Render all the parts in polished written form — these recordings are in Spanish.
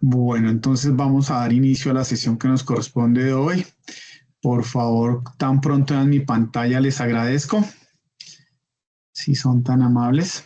Bueno, entonces vamos a dar inicio a la sesión que nos corresponde de hoy. Por favor, tan pronto en mi pantalla les agradezco, si son tan amables.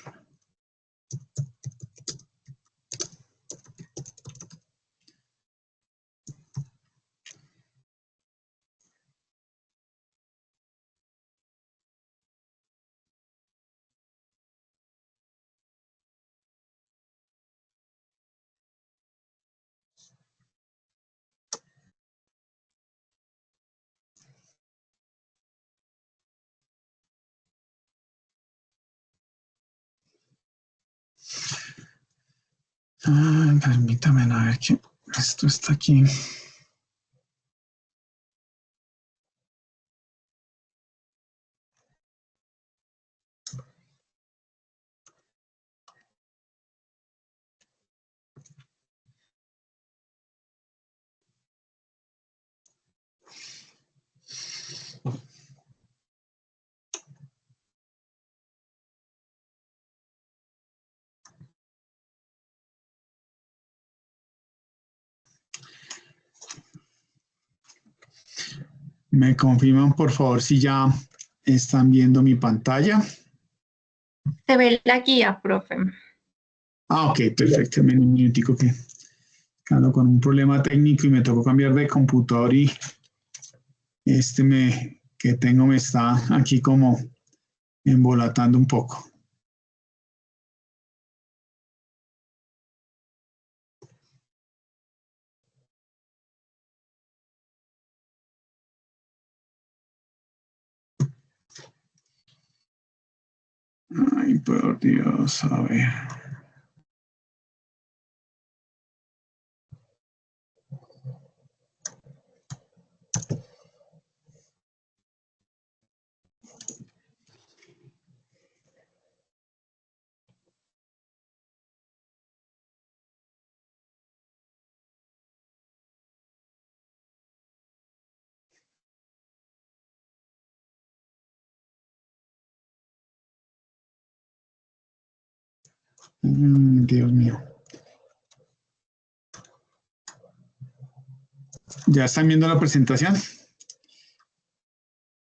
Permítame a ver que esto está aquí. Me confirman, por favor, si ya están viendo mi pantalla. Se ve la guía, profe. Ok, perfecto. Un minutico que ando con un problema técnico y me tocó cambiar de computador y que tengo me está aquí como embolatando un poco. Ay, por Dios, a ver. Dios mío. ¿Ya están viendo la presentación?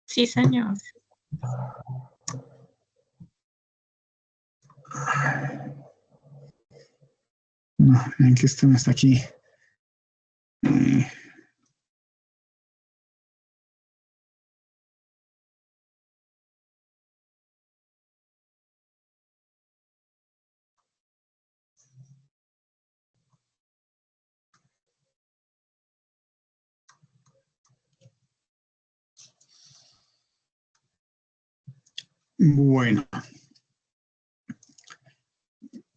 Sí, señor. No, ven que esto no está aquí. Eh, Bueno,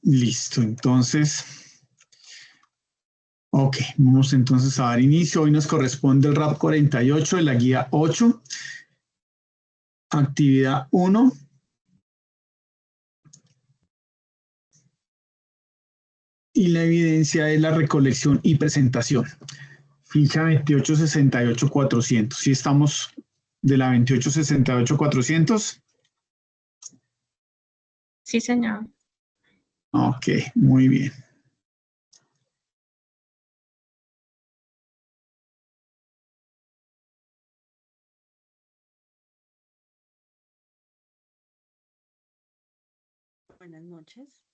listo. Entonces, ok, vamos entonces a dar inicio. Hoy nos corresponde el RAP 48 de la guía 8, actividad 1. Y la evidencia es la recolección y presentación. Ficha 2868-400. ¿Sí estamos de la 2868-400? Sí, señor. Ok, muy bien. Buenas noches.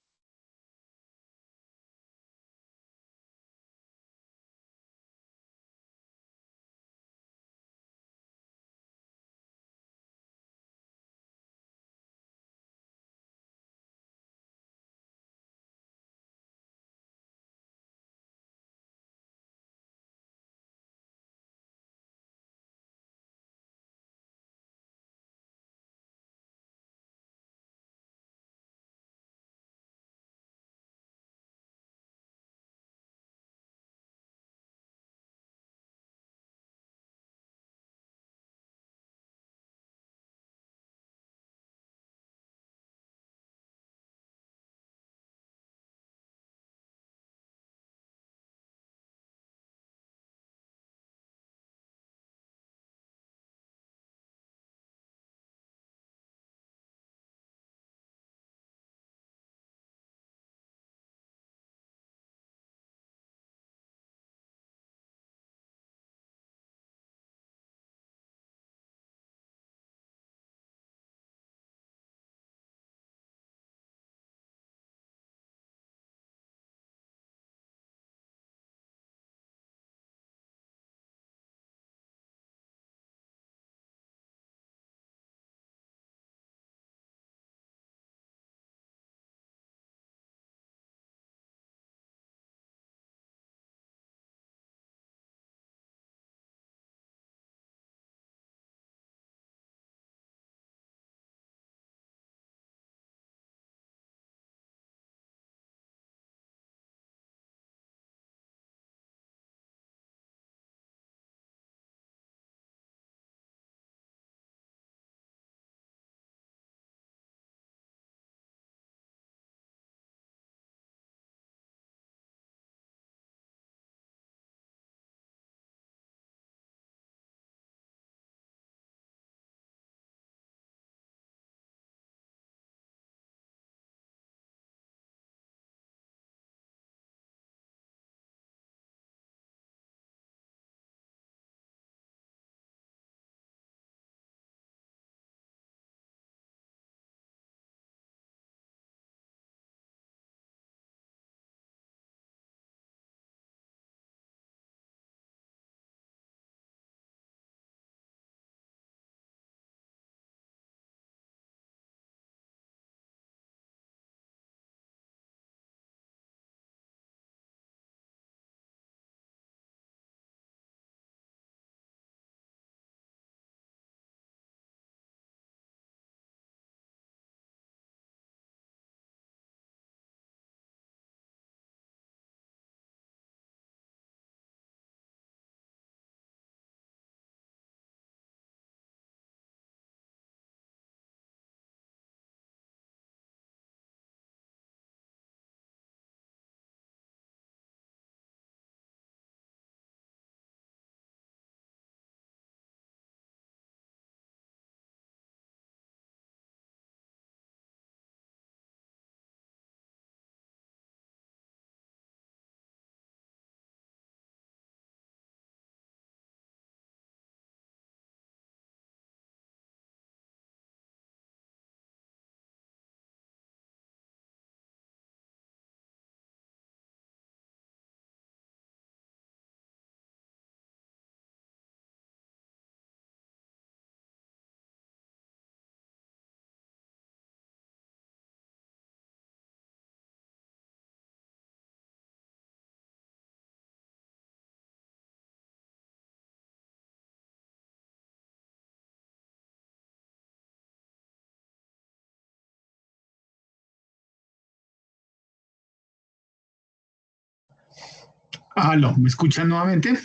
Aló, ¿me escuchan nuevamente?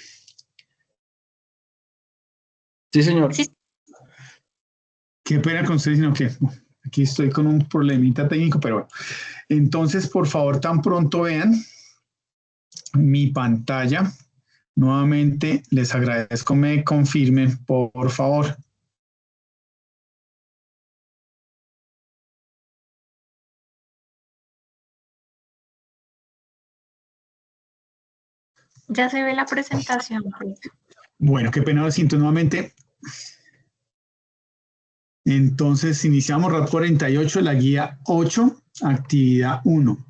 Sí, señor. Sí, Qué pena con ustedes, sino que aquí estoy con un problemita técnico, pero bueno. Entonces, por favor, tan pronto vean mi pantalla. Nuevamente, les agradezco me confirmen, por favor. ya se ve la presentación, profe. Bueno, qué pena, lo siento nuevamente. Entonces, iniciamos RAT 48, la guía 8, actividad 1.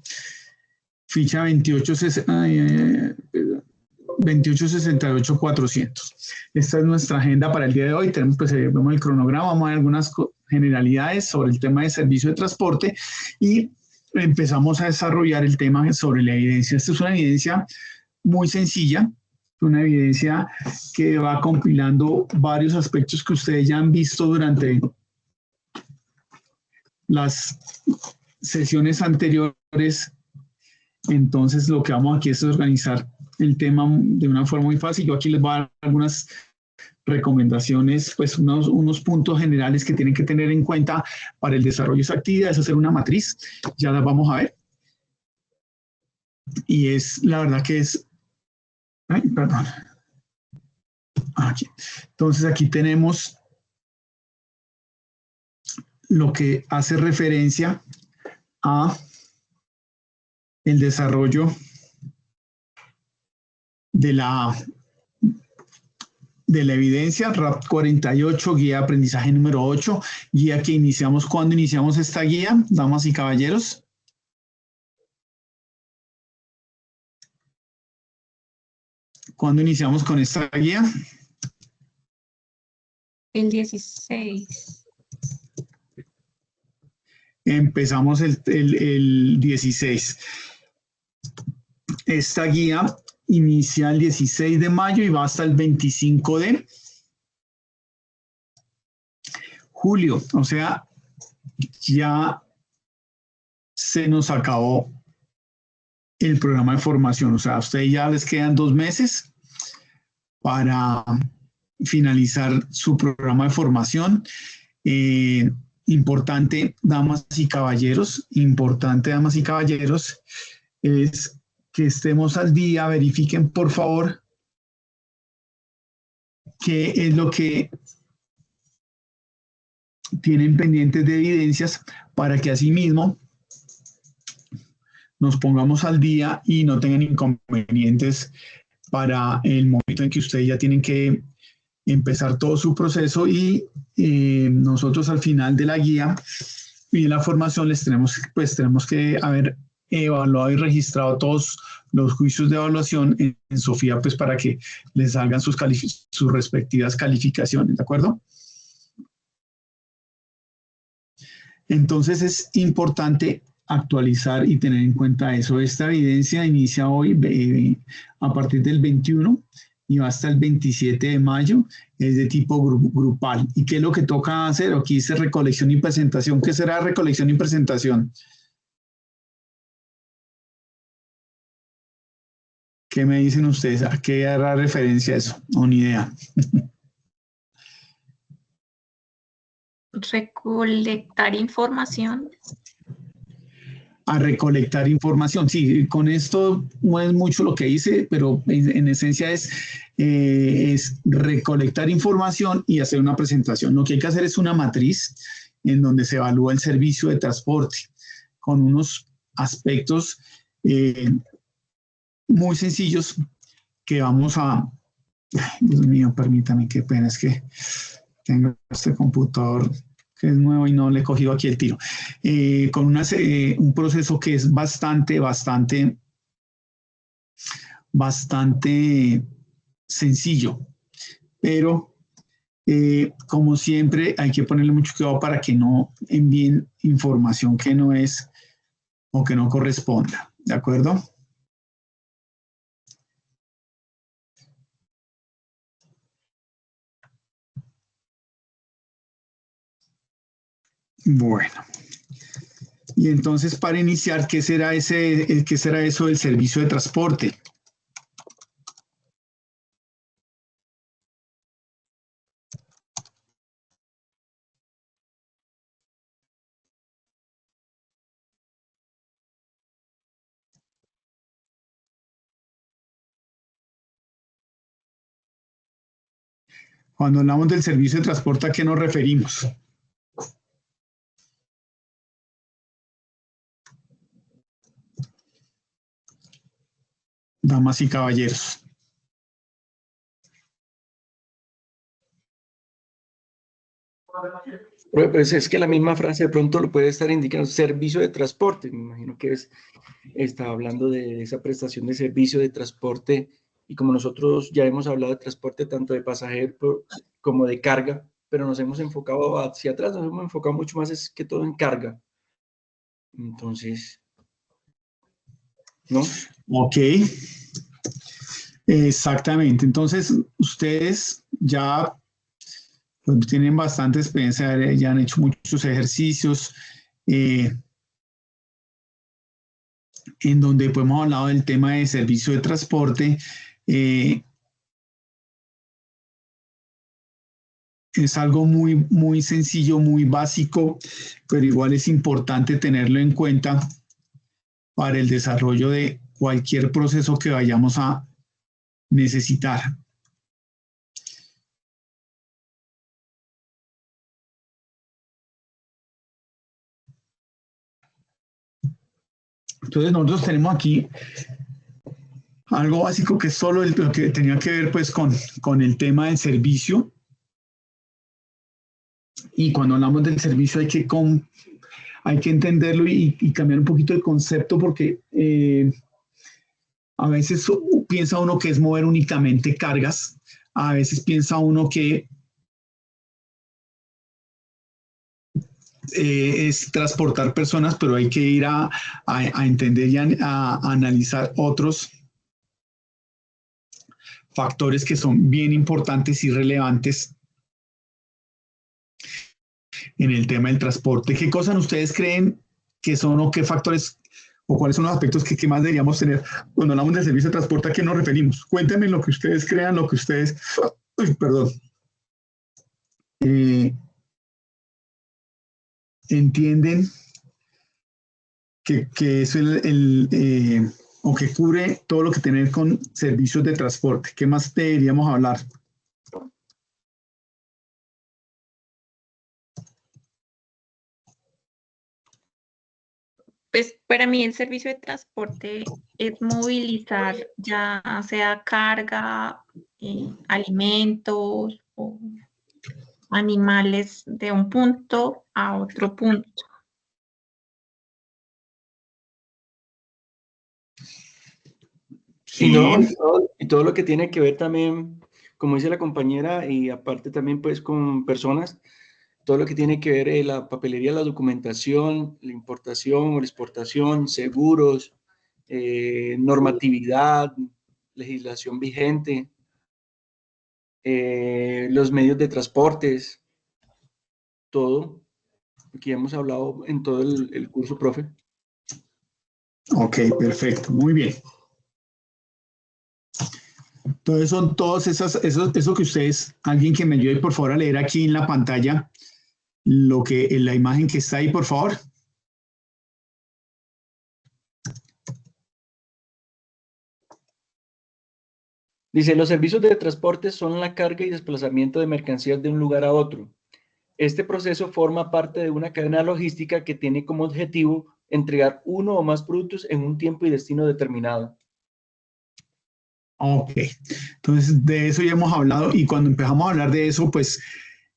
Ficha 2868-400. Esta es nuestra agenda para el día de hoy. Tenemos, pues, vemos el cronograma, vamos a ver algunas generalidades sobre el tema de servicio de transporte y empezamos a desarrollar el tema sobre la evidencia. Esta es una evidencia muy sencilla, una evidencia que va compilando varios aspectos que ustedes ya han visto durante las sesiones anteriores. Entonces, lo que vamos aquí es organizar el tema de una forma muy fácil. Yo aquí les voy a dar algunas recomendaciones, pues unos puntos generales que tienen que tener en cuenta para el desarrollo de esa actividad, es hacer una matriz, ya la vamos a ver. Y es, la verdad que es, ay, perdón. Aquí. Entonces, aquí tenemos lo que hace referencia a el desarrollo de la evidencia, RAP 48, guía de aprendizaje número 8, guía que iniciamos. ¿Cuándo iniciamos esta guía, damas y caballeros? ¿Cuándo iniciamos con esta guía? El 16. Empezamos el 16. Esta guía inicia el 16 de mayo y va hasta el 25 de julio. O sea, ya se nos acabó el programa de formación. O sea, a ustedes ya les quedan 2 meses para finalizar su programa de formación. Importante, damas y caballeros, es que estemos al día. Verifiquen, por favor, qué es lo que tienen pendientes de evidencias para que asimismo nos pongamos al día y no tengan inconvenientes para el momento en que ustedes ya tienen que empezar todo su proceso y nosotros al final de la guía y de la formación les tenemos que haber evaluado y registrado todos los juicios de evaluación en Sofía, pues para que les salgan sus respectivas calificaciones, ¿de acuerdo? Entonces es importante actualizar y tener en cuenta eso. Esta evidencia inicia hoy a partir del 21 y va hasta el 27 de mayo, es de tipo grupal. ¿Y qué es lo que toca hacer? Aquí dice recolección y presentación. ¿Qué será recolección y presentación? ¿Qué me dicen ustedes? ¿A qué hará referencia eso? No, ni idea. Recolectar información. A recolectar información. Sí, con esto no es mucho lo que hice, pero en esencia es recolectar información y hacer una presentación. Lo que hay que hacer es una matriz en donde se evalúa el servicio de transporte con unos aspectos muy sencillos que vamos a... Dios mío, permítame, qué pena, es que tengo este computador que es nuevo y no le he cogido aquí el tiro, con un proceso que es bastante sencillo, pero como siempre hay que ponerle mucho cuidado para que no envíen información que no es o que no corresponda, ¿de acuerdo? Bueno. Y entonces, para iniciar, ¿qué será eso del servicio de transporte? Cuando hablamos del servicio de transporte, ¿a qué nos referimos? Damas y caballeros. Pues es que la misma frase de pronto lo puede estar indicando servicio de transporte. Me imagino que está hablando de esa prestación de servicio de transporte. Y como nosotros ya hemos hablado de transporte tanto de pasajero como de carga, pero nos hemos enfocado hacia atrás, nos hemos enfocado mucho más es que todo en carga. Entonces, ¿no? Ok. Exactamente. Entonces, ustedes ya pues, tienen bastante experiencia, ya han hecho muchos ejercicios en donde pues, hemos hablado del tema de servicio de transporte. Es algo muy, muy sencillo, muy básico, pero igual es importante tenerlo en cuenta para el desarrollo de cualquier proceso que vayamos a necesitar. Entonces nosotros tenemos aquí algo básico que es solo lo que tenía que ver pues con el tema del servicio. Y cuando hablamos del servicio hay que entenderlo y cambiar un poquito el concepto porque a veces piensa uno que es mover únicamente cargas, a veces piensa uno que es transportar personas, pero hay que ir a entender y a analizar otros factores que son bien importantes y relevantes en el tema del transporte. ¿Qué cosas ustedes creen que son o qué factores o cuáles son los aspectos que más deberíamos tener cuando hablamos del servicio de transporte? ¿A qué nos referimos? Cuéntenme lo que ustedes crean, lo que ustedes... perdón. Entienden que es o que cubre todo lo que tiene con servicios de transporte. ¿Qué más deberíamos hablar? Pues para mí el servicio de transporte es movilizar ya sea carga, alimentos o animales de un punto a otro punto. Sí. Y todo lo que tiene que ver también, como dice la compañera, y aparte también pues con personas, todo lo que tiene que ver la papelería, la documentación, la importación o la exportación, seguros, normatividad, legislación vigente, los medios de transportes, todo lo que hemos hablado en todo el curso, profe. Ok, perfecto, muy bien. Entonces son todos eso que ustedes, alguien que me ayude por favor a leer aquí en la pantalla, la imagen que está ahí, por favor. Dice, los servicios de transporte son la carga y desplazamiento de mercancías de un lugar a otro. Este proceso forma parte de una cadena logística que tiene como objetivo entregar uno o más productos en un tiempo y destino determinado. Ok, entonces de eso ya hemos hablado y cuando empezamos a hablar de eso, pues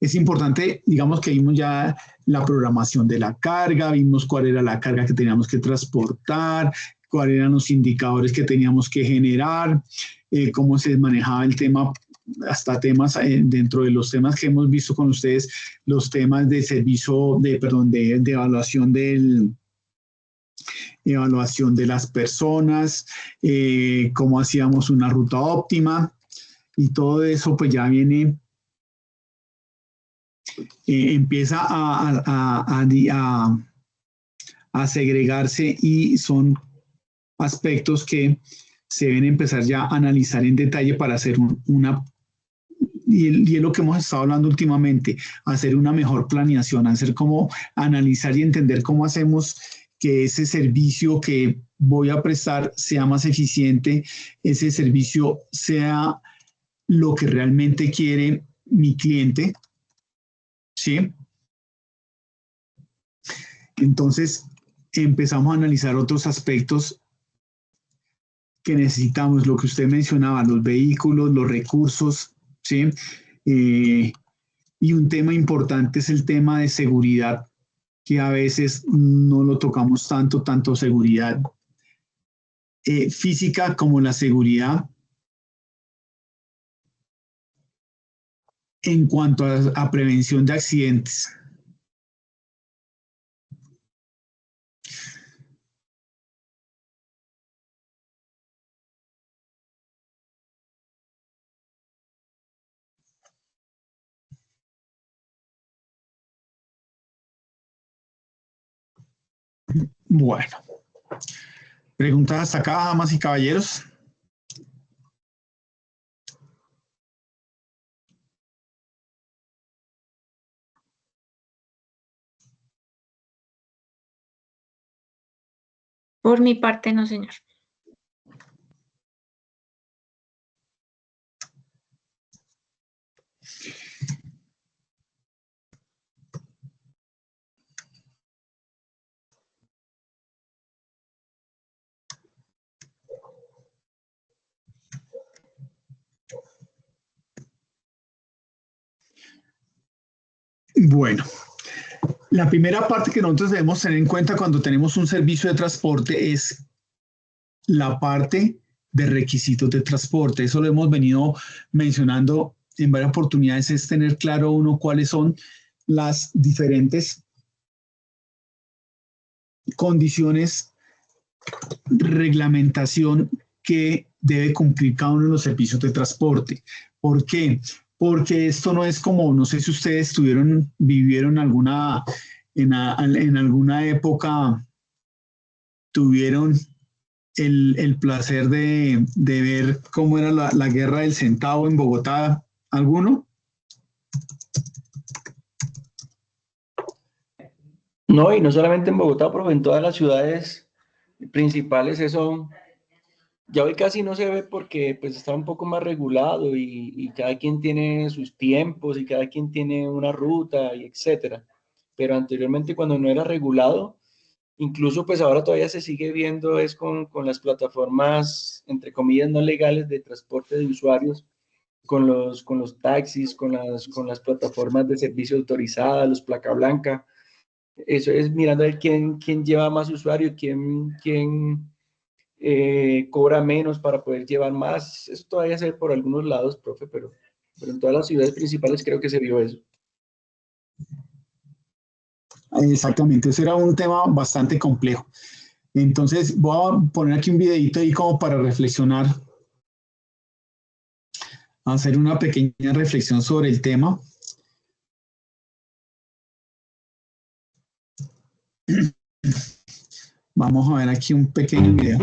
es importante, digamos que vimos ya la programación de la carga, vimos cuál era la carga que teníamos que transportar, cuáles eran los indicadores que teníamos que generar, cómo se manejaba el tema, hasta temas dentro de los temas que hemos visto con ustedes, los temas de servicio, de evaluación de las personas, cómo hacíamos una ruta óptima y todo eso pues ya viene, empieza a segregarse y son aspectos que se deben empezar ya a analizar en detalle para hacer y es lo que hemos estado hablando últimamente, hacer una mejor planeación, hacer como analizar y entender cómo hacemos que ese servicio que voy a prestar sea más eficiente, ese servicio sea lo que realmente quiere mi cliente, ¿sí? Entonces empezamos a analizar otros aspectos que necesitamos, lo que usted mencionaba, los vehículos, los recursos, ¿sí? Y un tema importante es el tema de seguridad, que a veces no lo tocamos tanto seguridad física como la seguridad en cuanto a prevención de accidentes. Bueno, preguntas hasta acá, damas y caballeros. Por mi parte, no, señor. Bueno, la primera parte que nosotros debemos tener en cuenta cuando tenemos un servicio de transporte es la parte de requisitos de transporte. Eso lo hemos venido mencionando en varias oportunidades, es tener claro uno cuáles son las diferentes condiciones, reglamentación que debe cumplir cada uno de los servicios de transporte. ¿Por qué? Porque esto no es como, no sé si ustedes vivieron en alguna época, tuvieron el placer de ver cómo era la guerra del centavo en Bogotá. ¿Alguno? No, y no solamente en Bogotá, pero en todas las ciudades principales eso ya hoy casi no se ve porque pues está un poco más regulado y cada quien tiene sus tiempos y cada quien tiene una ruta y etcétera. Pero anteriormente cuando no era regulado, incluso pues ahora todavía se sigue viendo es con las plataformas, entre comillas, no legales de transporte de usuarios, con los taxis, con las plataformas de servicio autorizadas, los placa blanca. Eso es mirando a ver quién lleva más usuarios, quién cobra menos para poder llevar más. Eso todavía se ve por algunos lados, profe, pero en todas las ciudades principales creo que se vio eso. Exactamente, ese era un tema bastante complejo. Entonces, voy a poner aquí un videito ahí como para reflexionar, hacer una pequeña reflexión sobre el tema. Vamos a ver aquí un pequeño video.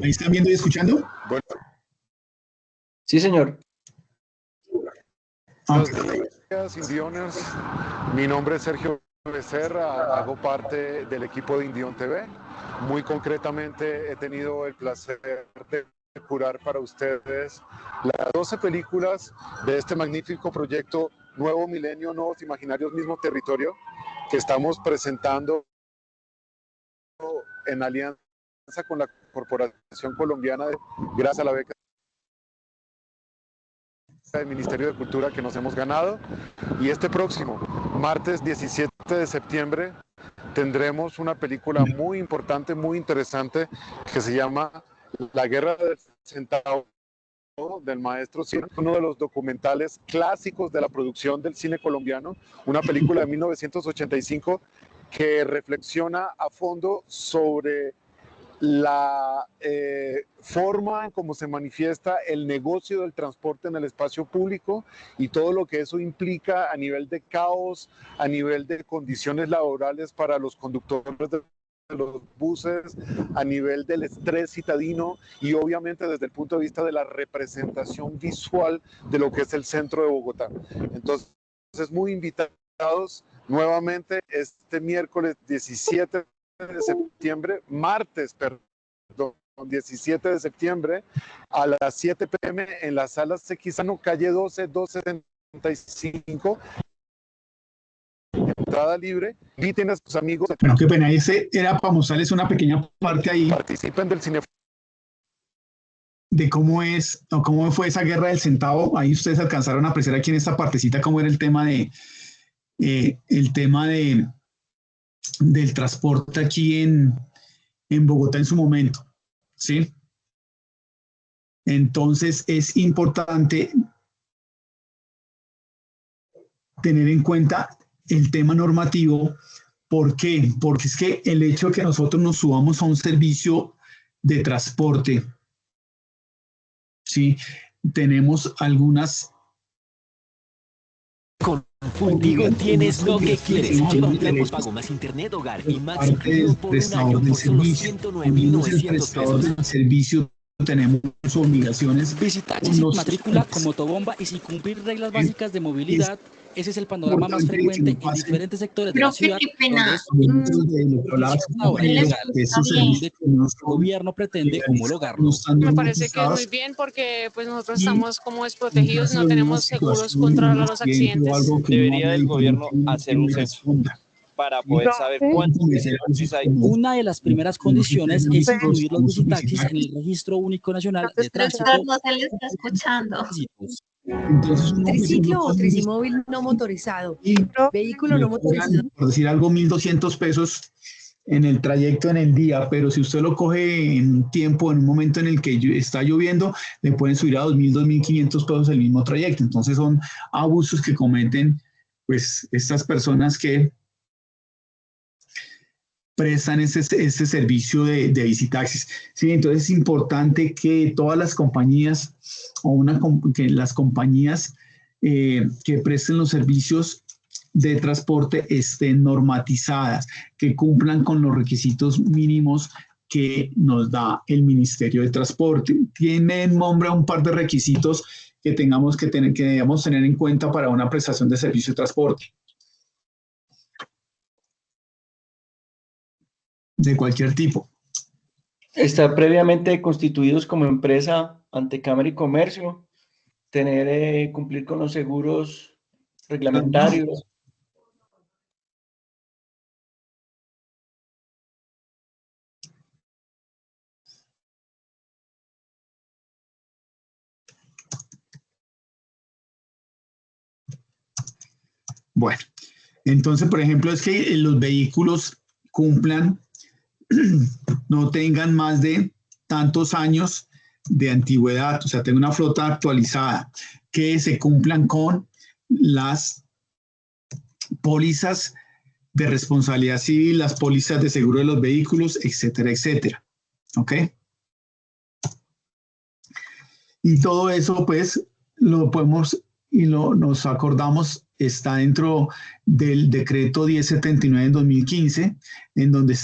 ¿Ahí están viendo y escuchando? Bueno, Sí, señor. buenos días, Indioners. Mi nombre es Sergio Becerra, hago parte del equipo de Indion TV. Muy concretamente he tenido el placer de curar para ustedes las 12 películas de este magnífico proyecto Nuevo Milenio, Nuevos Imaginarios, Mismo Territorio, que estamos presentando en alianza con la Corporación Colombiana, gracias a la beca del Ministerio de Cultura que nos hemos ganado. Y este próximo martes 17 de septiembre tendremos una película muy importante, muy interesante, que se llama La Guerra del Centavo, del maestro Cine, uno de los documentales clásicos de la producción del cine colombiano, una película de 1985 que reflexiona a fondo sobre la forma en cómo se manifiesta el negocio del transporte en el espacio público y todo lo que eso implica a nivel de caos, a nivel de condiciones laborales para los conductores de los buses, a nivel del estrés citadino y obviamente desde el punto de vista de la representación visual de lo que es el centro de Bogotá. Entonces, muy invitados nuevamente este miércoles 17 de septiembre, martes, perdón, 17 de septiembre, a las 7 p.m. en la sala Sequizano, calle 12, 275, entrada libre. Inviten a sus amigos. Bueno, qué pena, ese era para mostrarles una pequeña parte ahí. Participen del cine. De cómo es, o cómo fue esa guerra del centavo. Ahí ustedes alcanzaron a apreciar aquí en esta partecita cómo era el tema del transporte aquí en Bogotá en su momento, ¿sí? Entonces es importante tener en cuenta el tema normativo. ¿Por qué? Porque es que el hecho de que nosotros nos subamos a un servicio de transporte, ¿sí? Tenemos algunas... Contigo tienes lo que quieres. Lleva un plan pago más internet, hogar y más incluido por un año por solo 109.900 pesos. Servicio tenemos obligaciones. Visitaxis sin matrícula con motobomba y sin cumplir reglas básicas de movilidad. Ese es el panorama más frecuente en diferentes sectores de la ciudad. Qué pena. El gobierno pretende homologarlo. Me parece que es muy bien porque pues nosotros estamos como desprotegidos, no tenemos seguros contra los accidentes. Debería el gobierno hacer un censo para poder saber cuántos visitaxis hay. Una de las primeras condiciones es incluir los visitaxis en el Registro Único Nacional de Tránsito. Doctor, no se le está escuchando. Entonces, triciclo o tricimóvil no motorizado, vehículo no motorizado. Por decir algo, 1.200 pesos en el trayecto en el día, pero si usted lo coge en un tiempo, en un momento en el que está lloviendo, le pueden subir a 2.000, 2.500 pesos el mismo trayecto. Entonces son abusos que cometen pues estas personas que prestan este servicio de visitaxis. Sí, entonces es importante que todas las compañías que las compañías que presten los servicios de transporte estén normatizadas, que cumplan con los requisitos mínimos que nos da el Ministerio de Transporte. Tiene en nombre un par de requisitos que debemos tener en cuenta para una prestación de servicio de transporte. De cualquier tipo. Estar previamente constituidos como empresa ante Cámara y Comercio, cumplir con los seguros reglamentarios. Bueno, entonces, por ejemplo, es que los vehículos cumplan, no tengan más de tantos años de antigüedad, o sea, tengan una flota actualizada, que se cumplan con las pólizas de responsabilidad civil, las pólizas de seguro de los vehículos, etcétera, etcétera. ¿Ok? Y todo eso, pues, lo podemos y nos acordamos, está dentro del decreto 1079 del 2015, en donde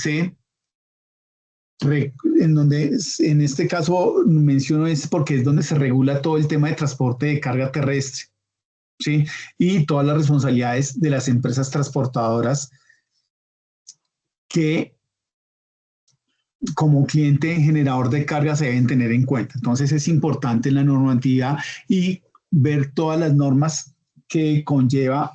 en este caso menciono es porque es donde se regula todo el tema de transporte de carga terrestre, ¿sí? Y todas las responsabilidades de las empresas transportadoras que como cliente generador de carga se deben tener en cuenta. Entonces es importante la normatividad y ver todas las normas que conlleva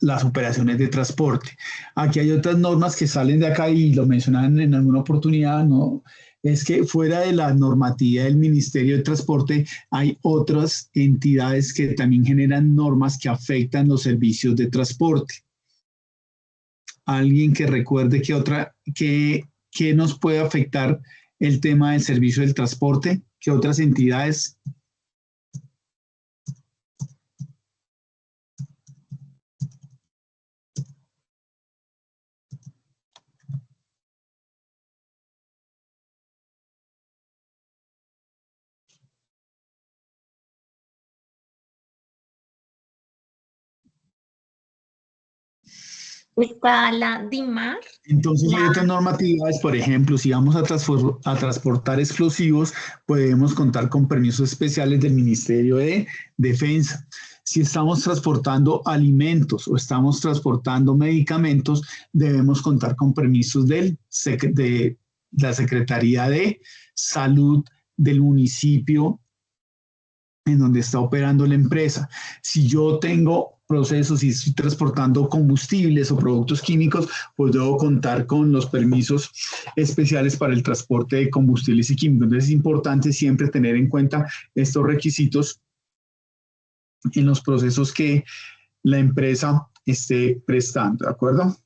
las operaciones de transporte. Aquí hay otras normas que salen de acá y lo mencionaban en alguna oportunidad, ¿no? Es que fuera de la normatividad del Ministerio de Transporte hay otras entidades que también generan normas que afectan los servicios de transporte. ¿Alguien que recuerde qué nos puede afectar el tema del servicio del transporte? ¿Qué otras entidades? Está la DIMAR. Entonces hay otras normativas, por ejemplo, si vamos a transportar explosivos, podemos contar con permisos especiales del Ministerio de Defensa. Si estamos transportando alimentos o estamos transportando medicamentos, debemos contar con permisos de la Secretaría de Salud del municipio en donde está operando la empresa. Si yo tengo procesos y estoy transportando combustibles o productos químicos, pues debo contar con los permisos especiales para el transporte de combustibles y químicos. Entonces es importante siempre tener en cuenta estos requisitos en los procesos que la empresa esté prestando, ¿de acuerdo?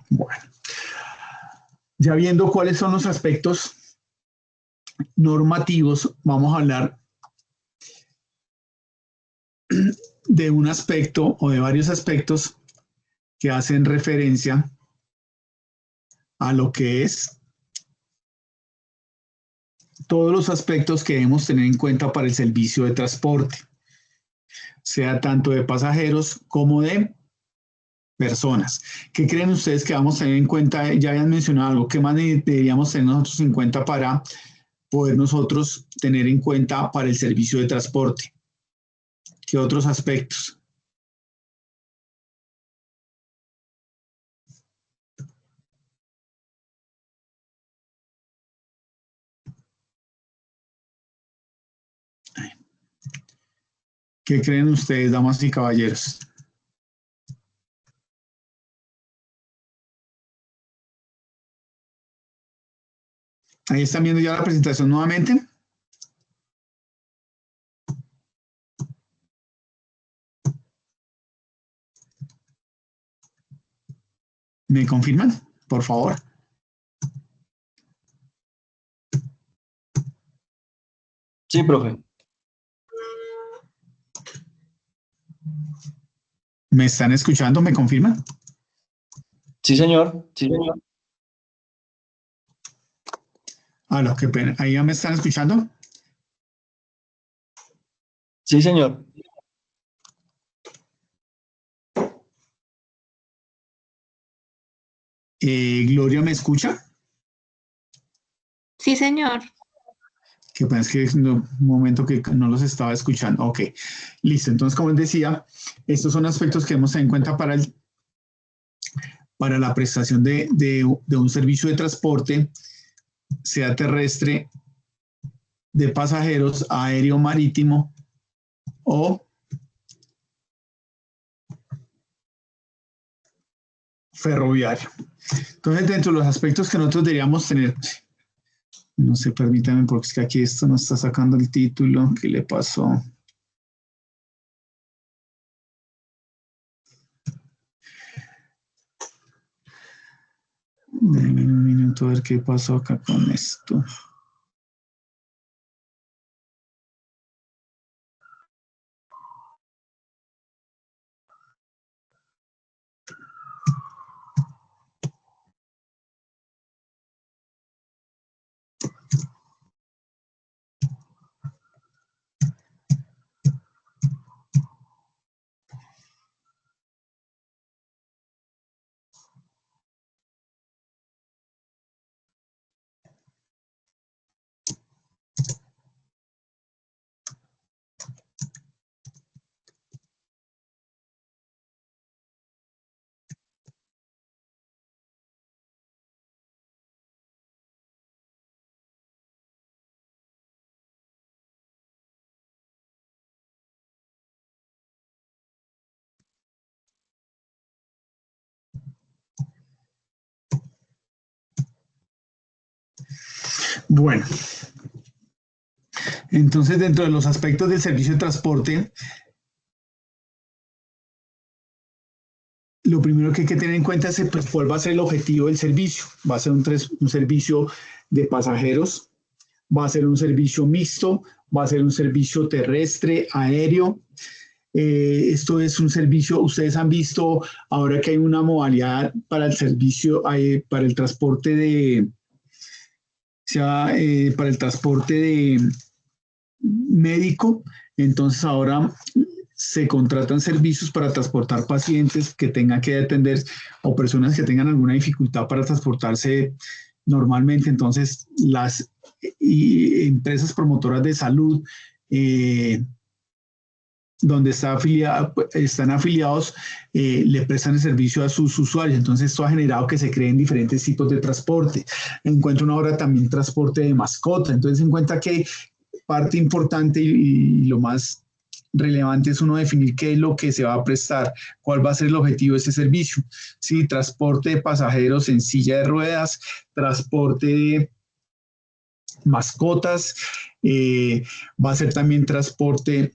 Bueno, ya viendo cuáles son los aspectos normativos, vamos a hablar de un aspecto o de varios aspectos que hacen referencia a lo que es todos los aspectos que debemos tener en cuenta para el servicio de transporte, sea tanto de pasajeros como de personas. ¿Qué creen ustedes que vamos a tener en cuenta? Ya habían mencionado algo. ¿Qué más deberíamos tener nosotros en cuenta para poder nosotros tener en cuenta para el servicio de transporte? ¿Qué otros aspectos? ¿Qué creen ustedes, damas y caballeros? Ahí están viendo ya la presentación nuevamente. ¿Me confirman, por favor? Sí, profe. ¿Me están escuchando? ¿Me confirman? Sí, señor. Sí, señor. Aló, qué pena. ¿Ahí ya me están escuchando? Sí, señor. Gloria, ¿me escucha? Sí, señor. Que pasa es que es un momento que no los estaba escuchando. Ok, listo. Entonces, como les decía, estos son aspectos que debemos tener en cuenta para la prestación de un servicio de transporte, sea terrestre, de pasajeros, aéreo, marítimo o ferroviario. Entonces, dentro de los aspectos que nosotros deberíamos tener, no sé, permítanme, porque es que aquí esto no está sacando el título. ¿Qué le pasó? Denme un minuto a ver qué pasó acá con esto. Bueno, entonces dentro de los aspectos del servicio de transporte, lo primero que hay que tener en cuenta es pues, cuál va a ser el objetivo del servicio. Va a ser un servicio de pasajeros, va a ser un servicio mixto, va a ser un servicio terrestre, aéreo. Esto es un servicio, ustedes han visto ahora que hay una modalidad para el servicio, para el transporte médico, entonces ahora se contratan servicios para transportar pacientes que tengan que atender o personas que tengan alguna dificultad para transportarse normalmente. Entonces, las empresas promotoras de salud donde están afiliados, le prestan el servicio a sus usuarios. Entonces, esto ha generado que se creen diferentes tipos de transporte. Encuentro una hora también transporte de mascota. Entonces, se encuentra que parte importante y lo más relevante es uno definir qué es lo que se va a prestar, cuál va a ser el objetivo de este servicio. Sí, transporte de pasajeros en silla de ruedas, transporte de mascotas, va a ser también transporte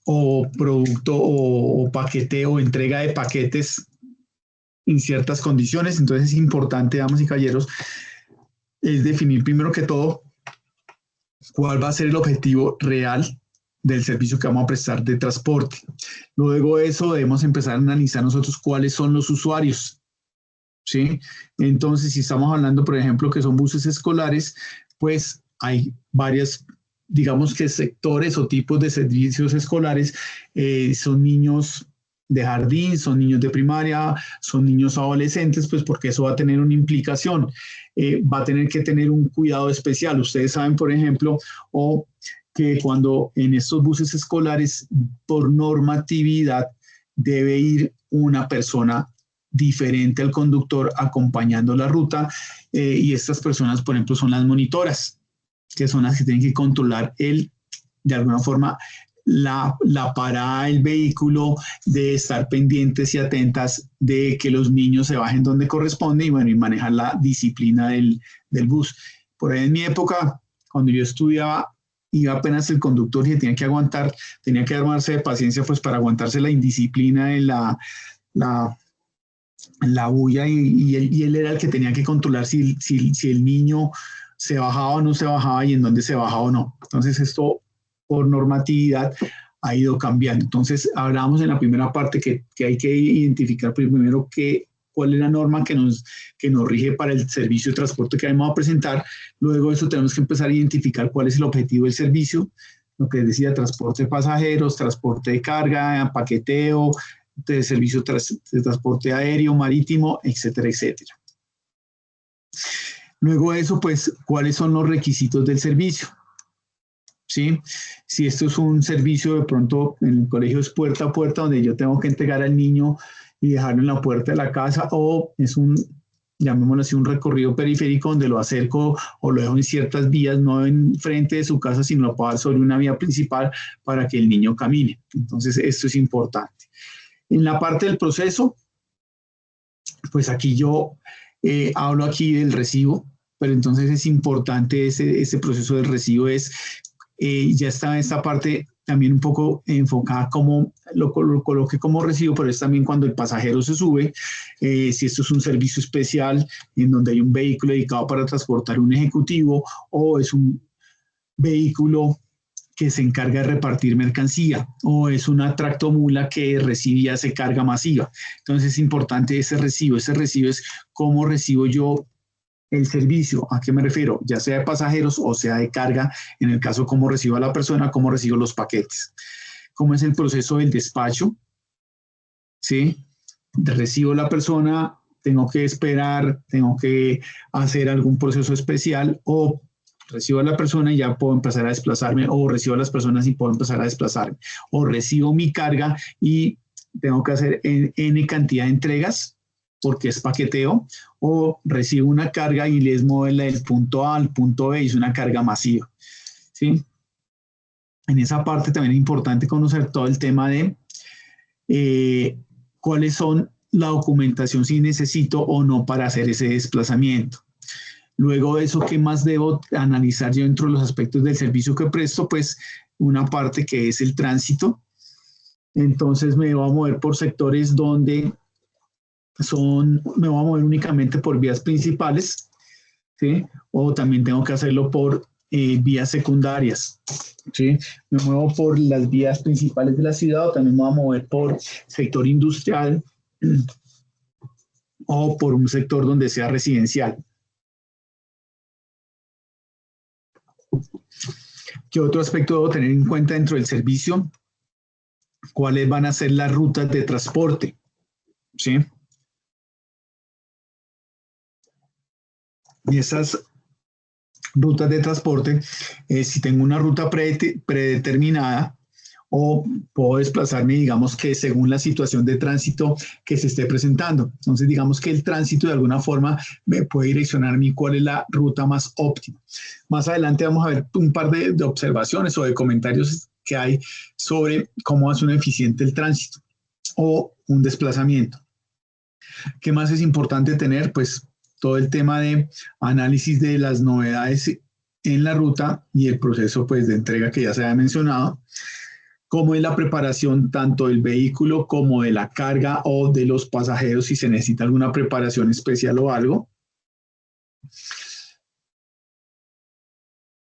o producto o paqueteo o entrega de paquetes en ciertas condiciones. Entonces es importante, damas y caballeros, es definir primero que todo cuál va a ser el objetivo real del servicio que vamos a prestar de transporte. Luego de eso debemos empezar a analizar nosotros cuáles son los usuarios, ¿sí? Entonces, si estamos hablando, por ejemplo, que son buses escolares, pues hay varias, digamos que sectores o tipos de servicios escolares. Son niños de jardín, son niños de primaria, son niños adolescentes, pues porque eso va a tener una implicación. Va a tener que tener un cuidado especial. Ustedes saben, por ejemplo, que cuando en estos buses escolares, por normatividad, debe ir una persona diferente al conductor acompañando la ruta, y estas personas, por ejemplo, son las monitoras, que son las que tienen que controlar de alguna forma la parada del vehículo, de estar pendientes y atentas de que los niños se bajen donde corresponde y bueno, y manejar la disciplina del bus. Por ahí en mi época, cuando yo estudiaba, iba apenas el conductor y tenía que aguantar, tenía que armarse de paciencia pues para aguantarse la indisciplina de la bulla, y él era el que tenía que controlar si el niño se bajaba o no se bajaba y en dónde se bajaba o no. Entonces esto por normatividad ha ido cambiando. Entonces hablábamos en la primera parte que hay que identificar primero cuál es la norma que nos rige para el servicio de transporte que vamos a presentar. Luego de eso tenemos que empezar a identificar cuál es el objetivo del servicio, lo que decía, transporte de pasajeros, transporte de carga, paqueteo, de servicio de transporte aéreo, marítimo, etcétera, etcétera. Luego de eso, pues, ¿cuáles son los requisitos del servicio? ¿Sí? Si esto es un servicio, de pronto en el colegio es puerta a puerta, donde yo tengo que entregar al niño y dejarlo en la puerta de la casa, o es llamémoslo así, un recorrido periférico donde lo acerco o lo dejo en ciertas vías, no en frente de su casa, sino lo puedo dar sobre una vía principal para que el niño camine. Entonces, esto es importante. En la parte del proceso, pues aquí yo hablo aquí del recibo, pero entonces es importante ese proceso del recibo. Ya está esta parte también un poco enfocada, como lo coloqué como recibo, pero es también cuando el pasajero se sube, si esto es un servicio especial en donde hay un vehículo dedicado para transportar un ejecutivo, o es un vehículo que se encarga de repartir mercancía, o es una tractomula que recibe y hace carga masiva. Entonces es importante ese recibo. Ese recibo es cómo recibo yo el servicio. ¿A qué me refiero? Ya sea de pasajeros o sea de carga, en el caso cómo recibo a la persona, cómo recibo los paquetes. ¿Cómo es el proceso del despacho? ¿Sí? Recibo a la persona, tengo que esperar, tengo que hacer algún proceso especial, o recibo a la persona y ya puedo empezar a desplazarme, o recibo a las personas y puedo empezar a desplazarme, o recibo mi carga y tengo que hacer N cantidad de entregas porque es paqueteo, o recibo una carga y les muevo del punto A al punto B y es una carga masiva, ¿sí? En esa parte también es importante conocer todo el tema de cuáles son la documentación, si necesito o no para hacer ese desplazamiento. Luego de eso, ¿qué más debo analizar yo dentro de los aspectos del servicio que presto? Pues una parte que es el tránsito. Entonces me voy a mover por sectores donde me voy a mover únicamente por vías principales, ¿sí? O también tengo que hacerlo por vías secundarias, ¿sí? Me muevo por las vías principales de la ciudad, o también me voy a mover por sector industrial o por un sector donde sea residencial. ¿Qué otro aspecto debo tener en cuenta dentro del servicio? cuáles van a ser las rutas de transporte, ¿sí? Y esas rutas de transporte, si tengo una ruta predeterminada, o puedo desplazarme, digamos que según la situación de tránsito que se esté presentando. Entonces, digamos que el tránsito de alguna forma me puede direccionar a mí cuál es la ruta más óptima. Más adelante vamos a ver un par de observaciones o de comentarios que hay sobre cómo hace un eficiente el tránsito o un desplazamiento. ¿Qué más es importante tener? Pues todo el tema de análisis de las novedades en la ruta y el proceso pues, de entrega que ya se ha mencionado. Cómo es la preparación tanto del vehículo como de la carga o de los pasajeros, si se necesita alguna preparación especial o algo.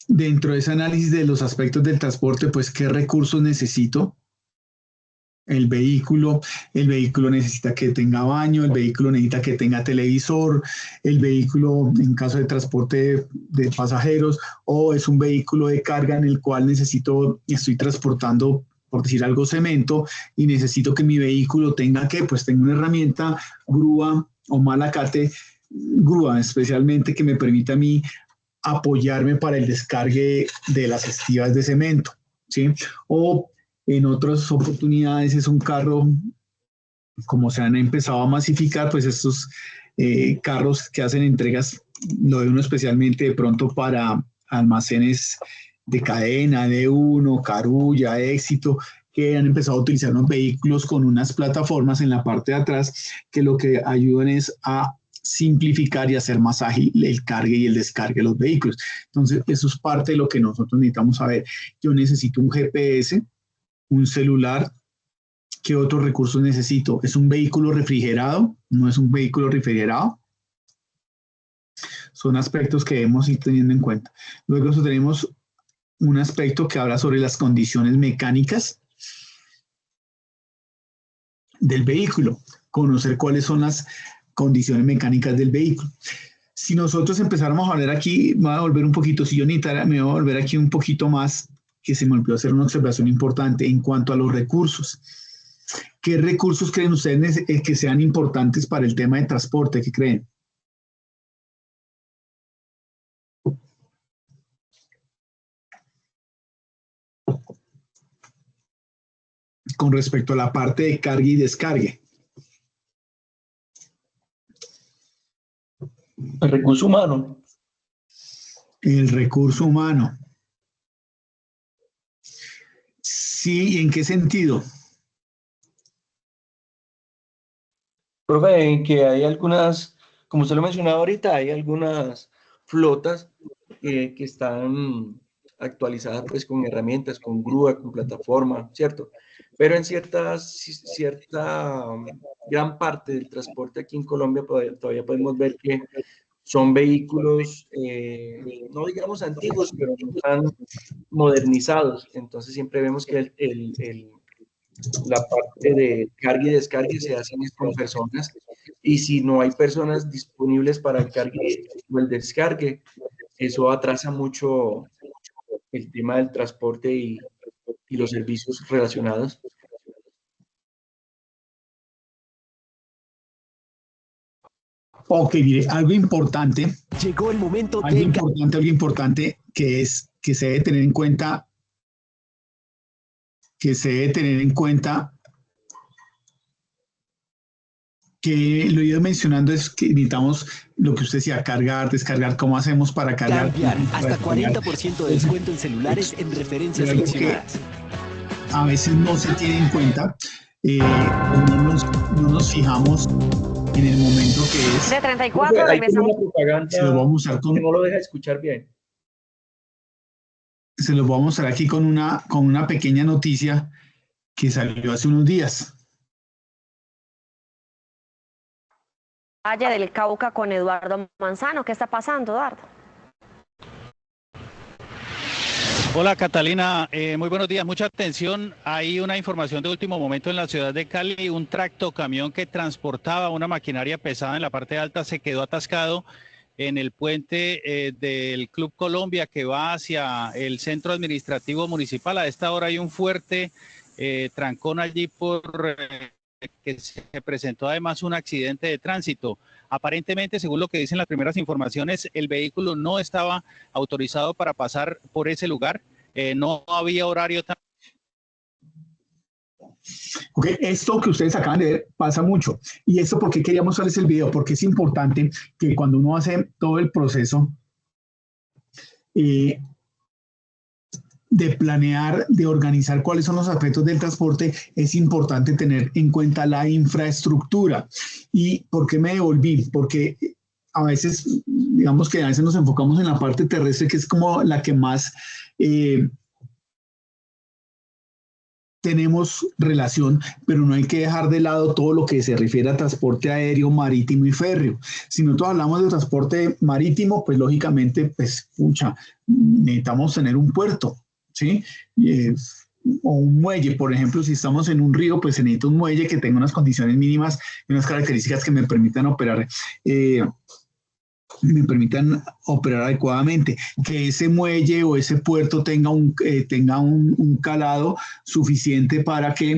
Dentro de ese análisis de los aspectos del transporte, pues, ¿qué recursos necesito? El vehículo necesita que tenga baño, el vehículo necesita que tenga televisor, el vehículo en caso de transporte de pasajeros, o es un vehículo de carga en el cual estoy transportando, por decir algo, cemento, y necesito que mi vehículo tenga tenga una herramienta, grúa o malacate, grúa especialmente, que me permita a mí apoyarme para el descargue de las estivas de cemento, ¿sí? O en otras oportunidades es un carro, como se han empezado a masificar, pues estos carros que hacen entregas, lo ve uno especialmente de pronto para almacenes de cadena, D1, Carulla, Éxito, que han empezado a utilizar unos vehículos con unas plataformas en la parte de atrás que lo que ayudan es a simplificar y hacer más ágil el cargue y el descargue de los vehículos. Entonces, eso es parte de lo que nosotros necesitamos saber. Yo necesito un GPS, un celular. ¿Qué otros recursos necesito? ¿Es un vehículo refrigerado? ¿No es un vehículo refrigerado? Son aspectos que debemos ir teniendo en cuenta. Luego tenemos un aspecto que habla sobre las condiciones mecánicas del vehículo. Conocer cuáles son las condiciones mecánicas del vehículo. Si nosotros empezáramos a hablar aquí, me voy a volver un poquito, si yo necesitara, me voy a volver aquí un poquito más, que se me olvidó hacer una observación importante en cuanto a los recursos. ¿Qué recursos creen ustedes que sean importantes para el tema de transporte? ¿Qué creen? Con respecto a la parte de carga y descargue. El recurso humano. El recurso humano. Sí, ¿en qué sentido? Profe, en que hay algunas, como usted lo mencionaba ahorita, hay algunas flotas que están actualizadas pues con herramientas, con grúa, con plataforma, ¿cierto? Pero en cierta gran parte del transporte aquí en Colombia todavía podemos ver que son vehículos, no digamos antiguos, pero no tan modernizados. Entonces siempre vemos que la parte de carga y descargue se hacen con personas, y si no hay personas disponibles para el cargue o el descargue, eso atrasa mucho el tema del transporte y los servicios relacionados. Ok, mire, algo importante. Llegó el momento algo importante que se debe tener en cuenta, que lo he ido mencionando, es que necesitamos lo que usted decía, cargar, descargar. ¿Cómo hacemos para cargar? Cambiar hasta 40% de descuento en celulares en referencias seleccionadas. A veces no se tiene en cuenta, no nos fijamos en el momento que es. De 34 regresamos. Se lo vamos a mostrar que no lo deja escuchar bien. Se los voy a mostrar aquí con una pequeña noticia que salió hace unos días. Valle del Cauca con Eduardo Manzano. ¿Qué está pasando, Eduardo? Hola Catalina, muy buenos días, mucha atención. Hay una información de último momento en la ciudad de Cali. Un tractocamión que transportaba una maquinaria pesada en la parte alta se quedó atascado en el puente del Club Colombia que va hacia el centro administrativo municipal. A esta hora hay un fuerte trancón allí por que se presentó además un accidente de tránsito. Aparentemente, según lo que dicen las primeras informaciones, el vehículo no estaba autorizado para pasar por ese lugar, no había horario. Ok, esto que ustedes acaban de ver pasa mucho. ¿Y esto por qué quería mostrarles el video? Porque es importante que cuando uno hace todo el proceso de planear, de organizar cuáles son los aspectos del transporte, es importante tener en cuenta la infraestructura. ¿Y por qué me devolví? Porque a veces, digamos que a veces nos enfocamos en la parte terrestre, que es como la que más tenemos relación, pero no hay que dejar de lado todo lo que se refiere a transporte aéreo, marítimo y férreo. Si nosotros hablamos de transporte marítimo, pues lógicamente, pues, pucha, necesitamos tener un puerto, ¿sí? O un muelle, por ejemplo, si estamos en un río, pues se necesita un muelle que tenga unas condiciones mínimas y unas características que me permitan operar adecuadamente, que ese muelle o ese puerto tenga un calado suficiente para que,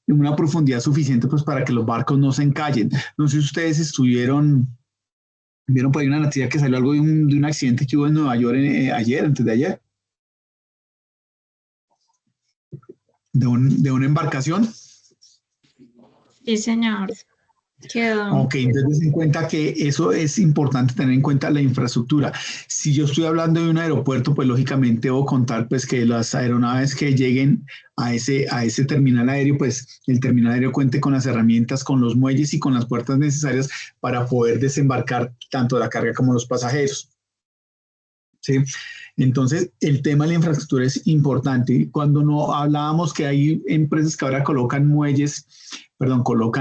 en una profundidad suficiente, pues para que los barcos no se encallen. No sé si ustedes vieron por ahí una noticia que salió algo de un accidente que hubo en Nueva York antes de ayer, de una embarcación. Sí, señor. Ok, entonces en cuenta que eso es importante tener en cuenta la infraestructura. Si yo estoy hablando de un aeropuerto, pues lógicamente debo contar pues que las aeronaves que lleguen a ese terminal aéreo, pues el terminal aéreo cuente con las herramientas, con los muelles y con las puertas necesarias para poder desembarcar tanto la carga como los pasajeros. ¿Sí? Entonces, el tema de la infraestructura es importante. Cuando no hablábamos que hay empresas que ahora colocan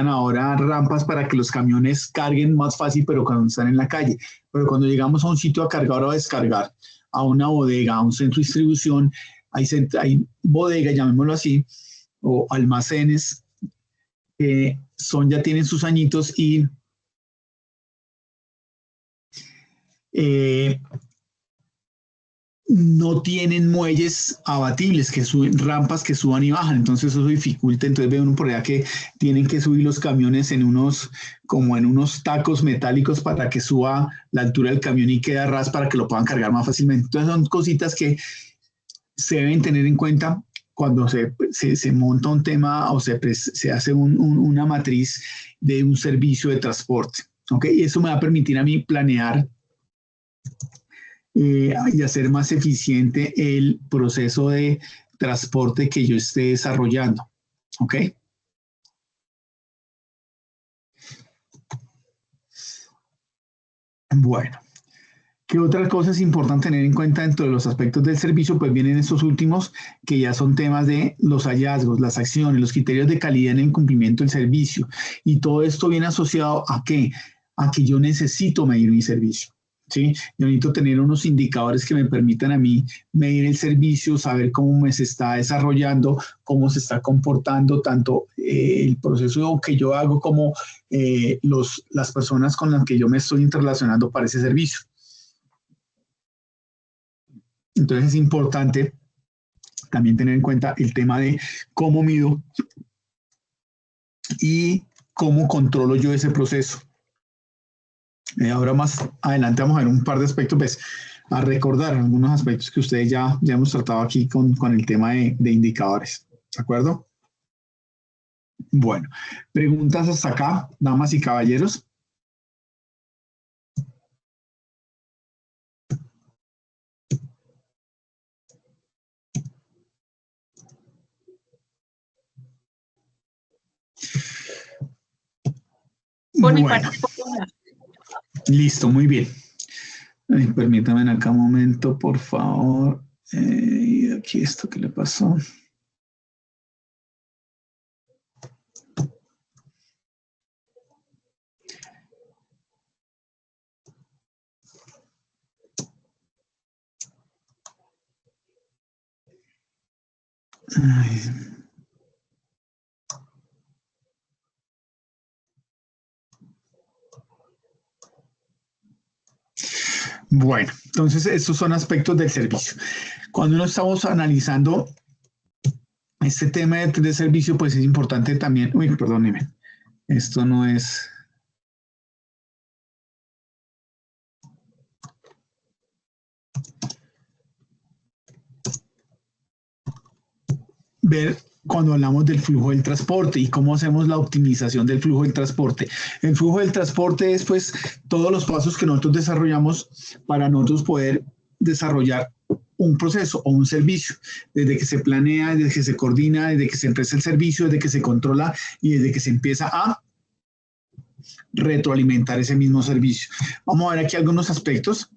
ahora rampas para que los camiones carguen más fácil, pero cuando están en la calle. Pero cuando llegamos a un sitio a cargar o a descargar, a una bodega, a un centro de distribución, hay bodegas, llamémoslo así, o almacenes, que ya tienen sus añitos y no tienen muelles abatibles, rampas que suban y bajan, entonces eso dificulta. Entonces ve uno por allá que tienen que subir los camiones en unos tacos metálicos para que suba la altura del camión y quede a ras para que lo puedan cargar más fácilmente. Entonces son cositas que se deben tener en cuenta cuando se monta un tema o se hace una matriz de un servicio de transporte. ¿Okay? Y eso me va a permitir a mí planear y hacer más eficiente el proceso de transporte que yo esté desarrollando. ¿Ok? Bueno, ¿qué otra cosa es importante tener en cuenta dentro de los aspectos del servicio? Pues vienen estos últimos que ya son temas de los hallazgos, las acciones, los criterios de calidad en el cumplimiento del servicio. Y todo esto viene asociado ¿a qué? A que yo necesito medir mi servicio. ¿Sí? Yo necesito tener unos indicadores que me permitan a mí medir el servicio, saber cómo se está desarrollando, cómo se está comportando tanto el proceso que yo hago como las personas con las que yo me estoy interrelacionando para ese servicio. Entonces es importante también tener en cuenta el tema de cómo mido y cómo controlo yo ese proceso. Ahora más adelante vamos a ver un par de aspectos, pues, a recordar algunos aspectos que ustedes ya hemos tratado aquí con el tema de indicadores. ¿De acuerdo? Bueno, preguntas hasta acá, damas y caballeros. Bueno. Listo, muy bien. Permítanme acá un momento, por favor. Aquí esto que le pasó. Ay. Bueno, entonces estos son aspectos del servicio. Cuando no estamos analizando este tema de servicio pues es importante también. Uy, perdóneme, esto no es... Ver cuando hablamos del flujo del transporte y cómo hacemos la optimización del flujo del transporte. El flujo del transporte es pues todos los pasos que nosotros desarrollamos para nosotros poder desarrollar un proceso o un servicio, desde que se planea, desde que se coordina, desde que se empieza el servicio, desde que se controla y desde que se empieza a retroalimentar ese mismo servicio. Vamos a ver aquí algunos aspectos,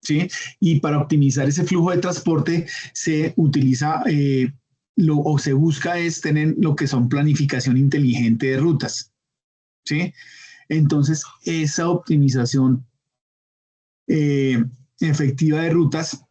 ¿sí? Y para optimizar ese flujo de transporte se utiliza o se busca es tener lo que son planificación inteligente de rutas, ¿sí? Entonces, esa optimización efectiva de rutas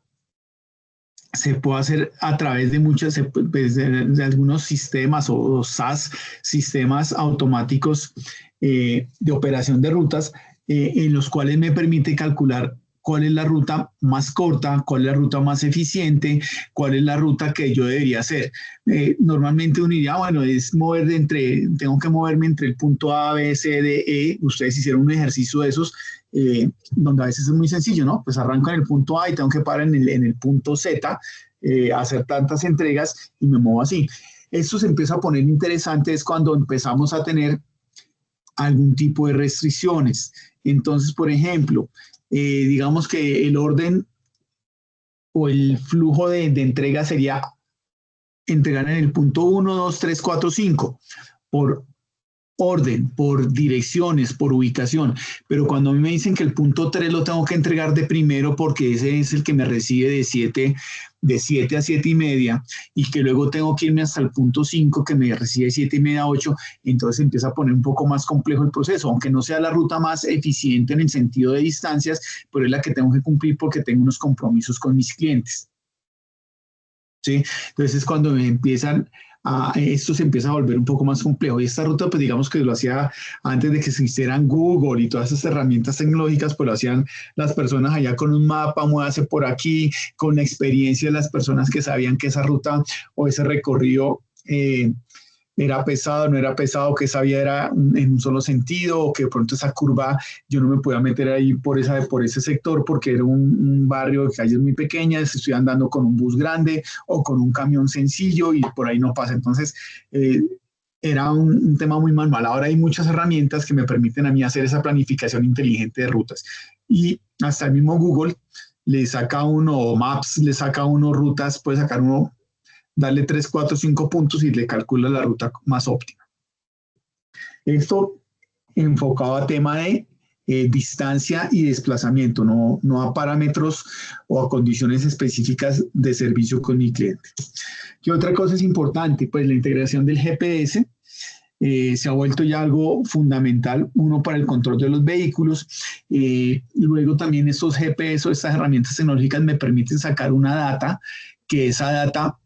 se puede hacer a través de muchas, de algunos sistemas o SAS, sistemas automáticos de operación de rutas, en los cuales me permite calcular cuál es la ruta más corta, cuál es la ruta más eficiente, cuál es la ruta que yo debería hacer. Normalmente uno diría, bueno, es mover tengo que moverme entre el punto A, B, C, D, E. Ustedes hicieron un ejercicio de esos, donde a veces es muy sencillo, ¿no? Pues arranco en el punto A y tengo que parar en el punto Z, hacer tantas entregas y me muevo así. Esto se empieza a poner interesante es cuando empezamos a tener algún tipo de restricciones. Entonces, por ejemplo, digamos que el orden o el flujo de entrega sería entregar en el punto 1, 2, 3, 4, 5 por orden, por direcciones, por ubicación, pero cuando a mí me dicen que el punto 3 lo tengo que entregar de primero porque ese es el que me recibe de 7 a 7 y media, y que luego tengo que irme hasta el punto 5 que me recibe 7 y media, 8, entonces empieza a poner un poco más complejo el proceso, aunque no sea la ruta más eficiente en el sentido de distancias, pero es la que tengo que cumplir porque tengo unos compromisos con mis clientes, ¿sí? Entonces es cuando me empiezan esto se empieza a volver un poco más complejo. Y esta ruta, pues digamos que lo hacía antes de que se hicieran Google y todas esas herramientas tecnológicas, pues lo hacían las personas allá con un mapa, muévase por aquí, con la experiencia de las personas que sabían que esa ruta o ese recorrido era pesado, no era pesado, que esa vía era en un solo sentido, o que de pronto esa curva yo no me podía meter ahí por ese sector porque era un barrio de calles muy pequeñas, estoy andando con un bus grande o con un camión sencillo y por ahí no pasa. Entonces, era un tema muy manual. Ahora hay muchas herramientas que me permiten a mí hacer esa planificación inteligente de rutas. Y hasta el mismo Google le saca uno, o Maps le saca uno rutas, puede sacar uno, darle 3, 4, 5 puntos y le calcula la ruta más óptima. Esto enfocado a tema de distancia y desplazamiento, no a parámetros o a condiciones específicas de servicio con mi cliente. ¿Qué otra cosa es importante? Pues la integración del GPS se ha vuelto ya algo fundamental, uno para el control de los vehículos. Luego también estos GPS o estas herramientas tecnológicas me permiten sacar una data, que esa data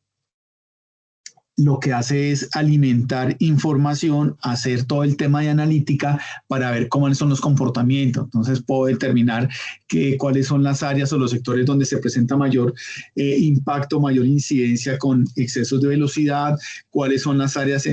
lo que hace es alimentar información, hacer todo el tema de analítica para ver cómo son los comportamientos. Entonces puedo determinar cuáles son las áreas o los sectores donde se presenta mayor impacto, mayor incidencia con excesos de velocidad, cuáles son las áreas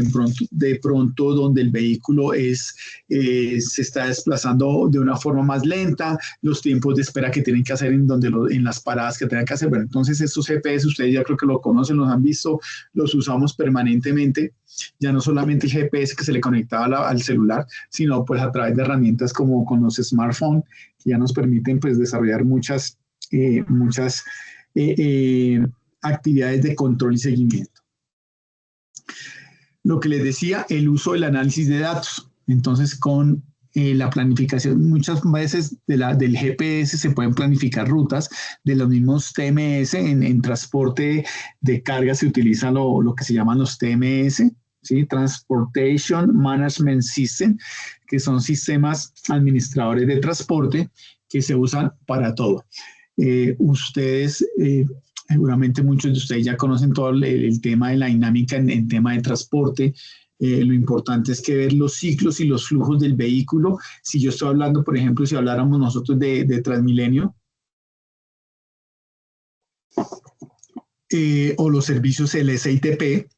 de pronto donde el vehículo se está desplazando de una forma más lenta, los tiempos de espera que tienen que hacer en las paradas que tengan que hacer. Bueno, entonces estos GPS ustedes ya creo que lo conocen, los han visto, los usamos permanentemente, ya no solamente el GPS que se le conectaba al celular, sino pues a través de herramientas como con los smartphones, que ya nos permiten pues desarrollar muchas actividades de control y seguimiento. Lo que les decía, el uso del análisis de datos. Entonces con la planificación, muchas veces del GPS se pueden planificar rutas, de los mismos TMS, en transporte de carga se utiliza lo que se llaman los TMS, ¿sí? Transportation Management System, que son sistemas administradores de transporte que se usan para todo. Ustedes, seguramente muchos de ustedes ya conocen todo el tema de la dinámica en tema de transporte. Lo importante es que ver los ciclos y los flujos del vehículo. Si yo estoy hablando, por ejemplo, si habláramos nosotros de Transmilenio, o los servicios LSITP,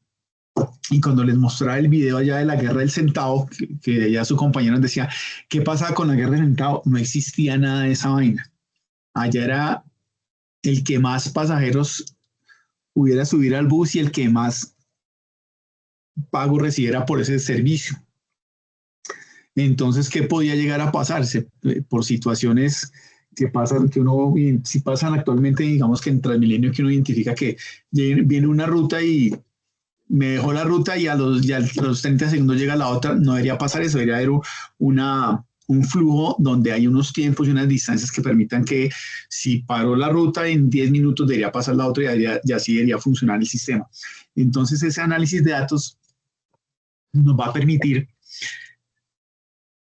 Y cuando les mostraba el video allá de la guerra del centavo, que ya su compañero nos decía, ¿qué pasaba con la guerra del centavo? No existía nada de esa vaina. Allá era el que más pasajeros pudiera subir al bus y el que más pago recibiera por ese servicio. Entonces, ¿qué podía llegar a pasarse? Por situaciones que pasan, que uno, si pasan actualmente, digamos que en Transmilenio, que uno identifica que viene una ruta y me dejó la ruta y a los 30 segundos llega la otra, no debería pasar eso, debería haber un flujo donde hay unos tiempos y unas distancias que permitan que si paró la ruta en 10 minutos debería pasar la otra y así debería funcionar el sistema. Entonces ese análisis de datos nos va a permitir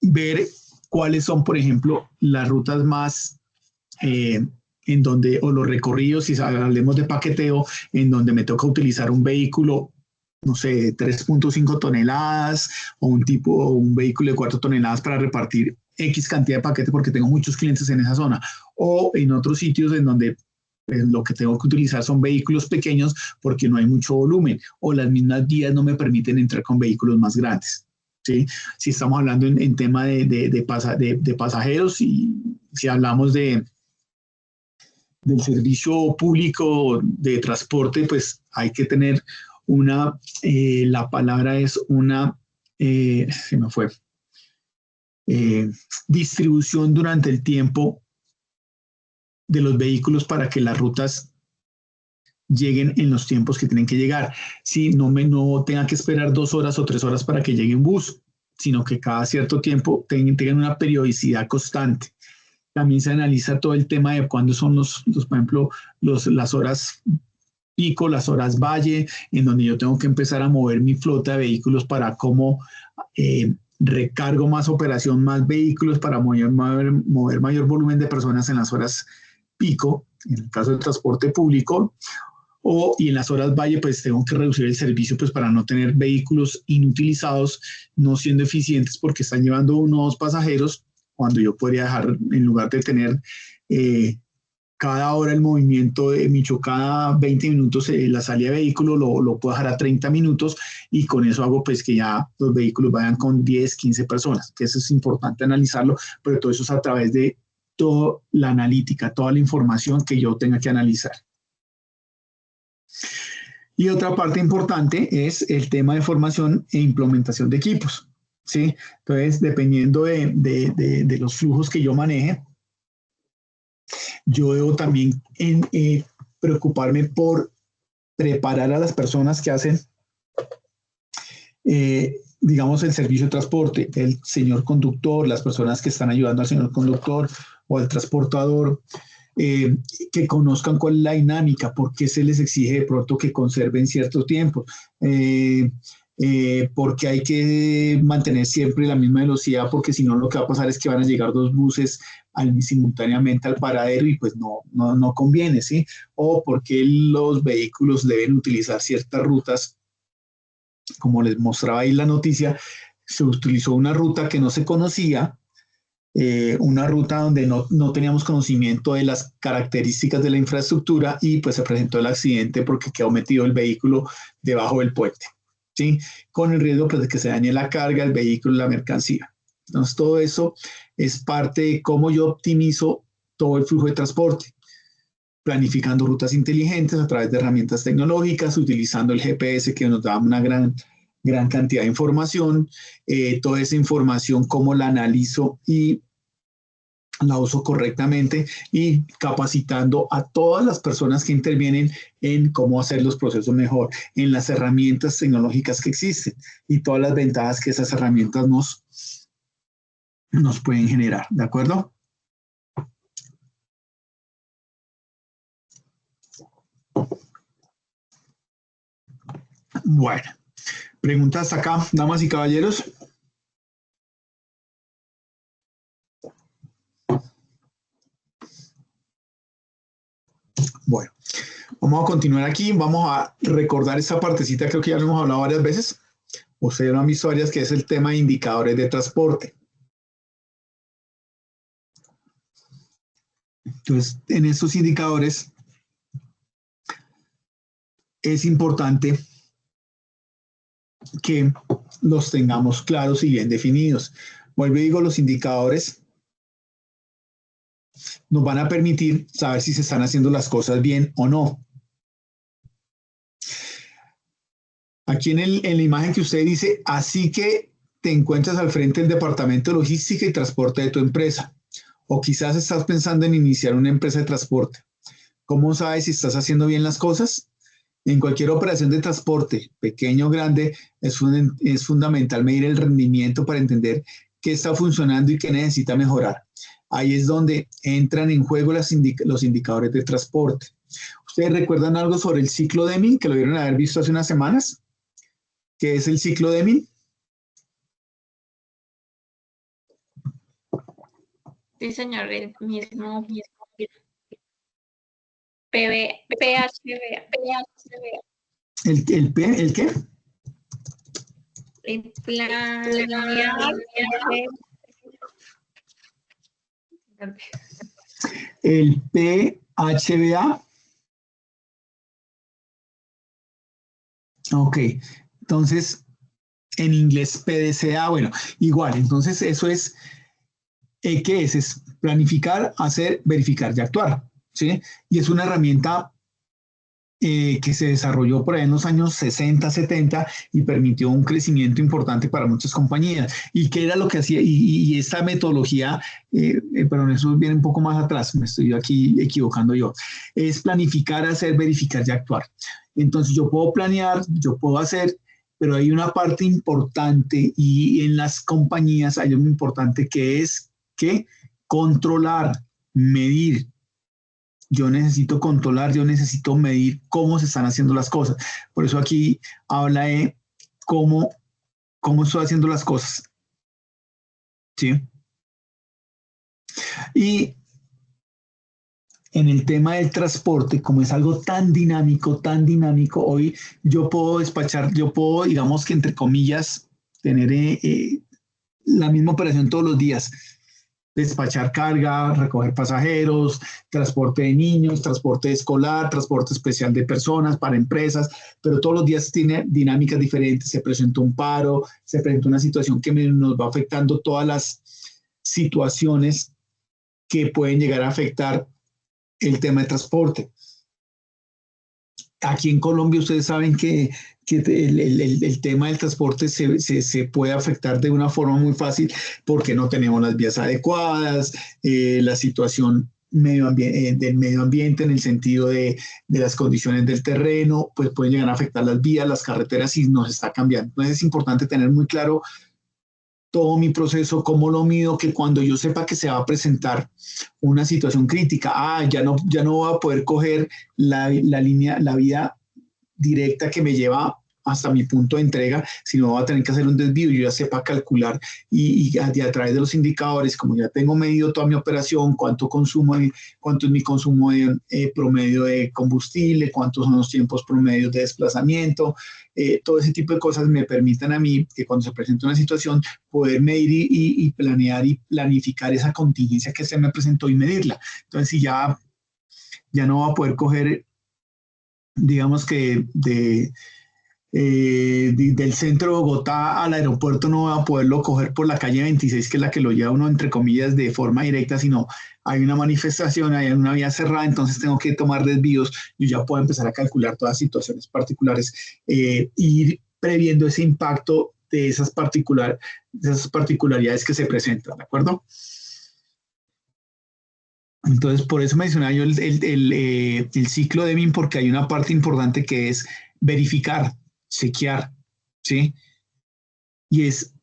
ver cuáles son, por ejemplo, las rutas más en donde, o los recorridos, si hablemos de paqueteo, en donde me toca utilizar un vehículo, no sé, 3.5 toneladas o un vehículo de 4 toneladas para repartir X cantidad de paquetes porque tengo muchos clientes en esa zona, o en otros sitios en donde lo que tengo que utilizar son vehículos pequeños porque no hay mucho volumen, o las mismas vías no me permiten entrar con vehículos más grandes. ¿Sí? Si estamos hablando en tema de pasajeros y si hablamos del servicio público de transporte, pues hay que tener la palabra es se me fue, distribución durante el tiempo de los vehículos para que las rutas lleguen en los tiempos que tienen que llegar. Si no tenga que esperar 2 horas o 3 horas para que llegue un bus, sino que cada cierto tiempo tengan una periodicidad constante. También se analiza todo el tema de cuándo son por ejemplo, las horas pico, las horas valle, en donde yo tengo que empezar a mover mi flota de vehículos para cómo recargo más operación, más vehículos para mover mayor volumen de personas en las horas pico, en el caso del transporte público, y en las horas valle, pues tengo que reducir el servicio pues para no tener vehículos inutilizados, no siendo eficientes porque están llevando 1 o 2 pasajeros, cuando yo podría dejar, en lugar de tener cada hora el movimiento de Micho, cada 20 minutos la salida de vehículo, lo puedo dejar a 30 minutos y con eso hago pues que ya los vehículos vayan con 10, 15 personas, que eso es importante analizarlo, pero todo eso es a través de toda la analítica, toda la información que yo tenga que analizar. Y otra parte importante es el tema de formación e implementación de equipos, ¿sí? Entonces, dependiendo de los flujos que yo maneje, yo debo también preocuparme por preparar a las personas que hacen, digamos, el servicio de transporte, el señor conductor, las personas que están ayudando al señor conductor o al transportador, que conozcan cuál es la dinámica, por qué se les exige de pronto que conserven cierto tiempo, porque hay que mantener siempre la misma velocidad, porque si no lo que va a pasar es que van a llegar 2 buses simultáneamente al paradero y pues no conviene, ¿sí? O porque los vehículos deben utilizar ciertas rutas, como les mostraba ahí la noticia, se utilizó una ruta que no se conocía, una ruta donde no teníamos conocimiento de las características de la infraestructura y pues se presentó el accidente porque quedó metido el vehículo debajo del puente, ¿sí? Con el riesgo pues, de que se dañe la carga, el vehículo, la mercancía. Entonces todo eso es parte de cómo yo optimizo todo el flujo de transporte, planificando rutas inteligentes a través de herramientas tecnológicas, utilizando el GPS que nos da una gran cantidad de información, toda esa información cómo la analizo y la uso correctamente y capacitando a todas las personas que intervienen en cómo hacer los procesos mejor, en las herramientas tecnológicas que existen y todas las ventajas que esas herramientas nos pueden generar, ¿de acuerdo? Bueno. Preguntas acá, damas y caballeros. Bueno, vamos a continuar aquí. Vamos a recordar esa partecita, creo que ya lo hemos hablado varias veces. Ustedes lo han visto varias, que es el tema de indicadores de transporte. Entonces, en estos indicadores es importante que los tengamos claros y bien definidos. Vuelvo y digo, los indicadores nos van a permitir saber si se están haciendo las cosas bien o no. Aquí en la imagen que usted dice, así que te encuentras al frente del departamento de logística y transporte de tu empresa. O quizás estás pensando en iniciar una empresa de transporte. ¿Cómo sabes si estás haciendo bien las cosas? En cualquier operación de transporte, pequeño o grande, es fundamental medir el rendimiento para entender qué está funcionando y qué necesita mejorar. Ahí es donde entran en juego los indicadores de transporte. ¿Ustedes recuerdan algo sobre el ciclo Deming, que lo vieron haber visto hace unas semanas? ¿Qué es el ciclo Deming? Sí, señor, el mismo PHBA. ¿El qué? El planear. El PHBA. Ok, entonces en inglés PDCA, bueno, igual, entonces eso es, ¿qué es? Es planificar, hacer, verificar y actuar, ¿sí? Y es una herramienta que se desarrolló por ahí en los años 60, 70 y permitió un crecimiento importante para muchas compañías. ¿Y qué era lo que hacía? Y esta metodología, perdón, eso viene un poco más atrás, me estoy aquí equivocando yo, es planificar, hacer, verificar y actuar. Entonces yo puedo planear, yo puedo hacer, pero hay una parte importante y en las compañías hay algo importante que es que controlar, medir. Yo necesito controlar, yo necesito medir cómo se están haciendo las cosas. Por eso aquí habla de cómo estoy haciendo las cosas. ¿Sí? Y en el tema del transporte, como es algo tan dinámico, hoy yo puedo despachar, yo puedo, digamos que entre comillas, tener la misma operación todos los días. Despachar carga, recoger pasajeros, transporte de niños, transporte escolar, transporte especial de personas para empresas, pero todos los días tiene dinámicas diferentes. Se presenta un paro, se presenta una situación que nos va afectando todas las situaciones que pueden llegar a afectar el tema de transporte. Aquí en Colombia ustedes saben que el tema del transporte se puede afectar de una forma muy fácil porque no tenemos las vías adecuadas, la situación del medio ambiente en el sentido de las condiciones del terreno, pues pueden llegar a afectar las vías, las carreteras y nos está cambiando. Entonces es importante tener muy claro todo mi proceso, cómo lo mido, que cuando yo sepa que se va a presentar una situación crítica, ya no voy a poder coger la vía directa que me lleva hasta mi punto de entrega, sino voy a tener que hacer un desvío, yo ya sepa calcular y a través de los indicadores, como ya tengo medido toda mi operación, cuánto es mi consumo promedio de combustible, cuántos son los tiempos promedios de desplazamiento, todo ese tipo de cosas me permitan a mí que cuando se presente una situación poder medir y planear y planificar esa contingencia que se me presentó y medirla. Entonces, si ya no va a poder coger, digamos que del centro de Bogotá al aeropuerto, no va a poderlo coger por la calle 26, que es la que lo lleva uno, entre comillas, de forma directa, sino hay una manifestación, hay una vía cerrada, entonces tengo que tomar desvíos. Yo ya puedo empezar a calcular todas las situaciones particulares, ir previendo ese impacto de esas particularidades que se presentan, ¿de acuerdo? Entonces, por eso mencionaba yo el ciclo de Deming, porque hay una parte importante que es verificar, chequear, ¿sí? Y es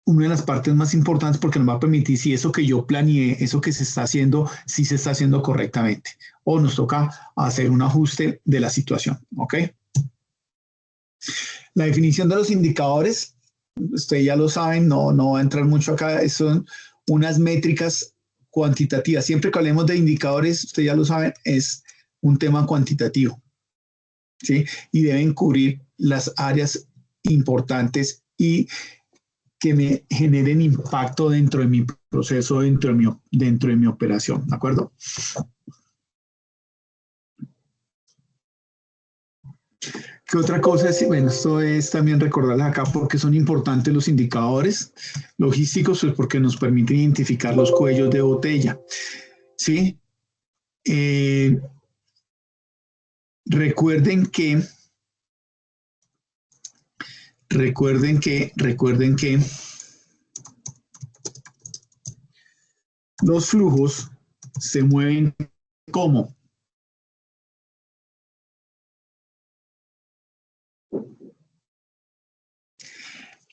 una de las partes más importantes porque nos va a permitir si eso que yo planeé, eso que se está haciendo, si se está haciendo correctamente. O nos toca hacer un ajuste de la situación, ¿ok? La definición de los indicadores, ustedes ya lo saben, no va a entrar mucho acá, son unas métricas cuantitativas. Siempre que hablemos de indicadores, ustedes ya lo saben, es un tema cuantitativo, ¿sí? Y deben cubrir las áreas importantes y que me generen impacto dentro de mi proceso, dentro de mi operación, ¿de acuerdo? ¿Qué otra cosa es? Bueno, esto es también recordarles acá porque son importantes los indicadores logísticos, pues porque nos permiten identificar los cuellos de botella. ¿Sí? Recuerden que los flujos se mueven como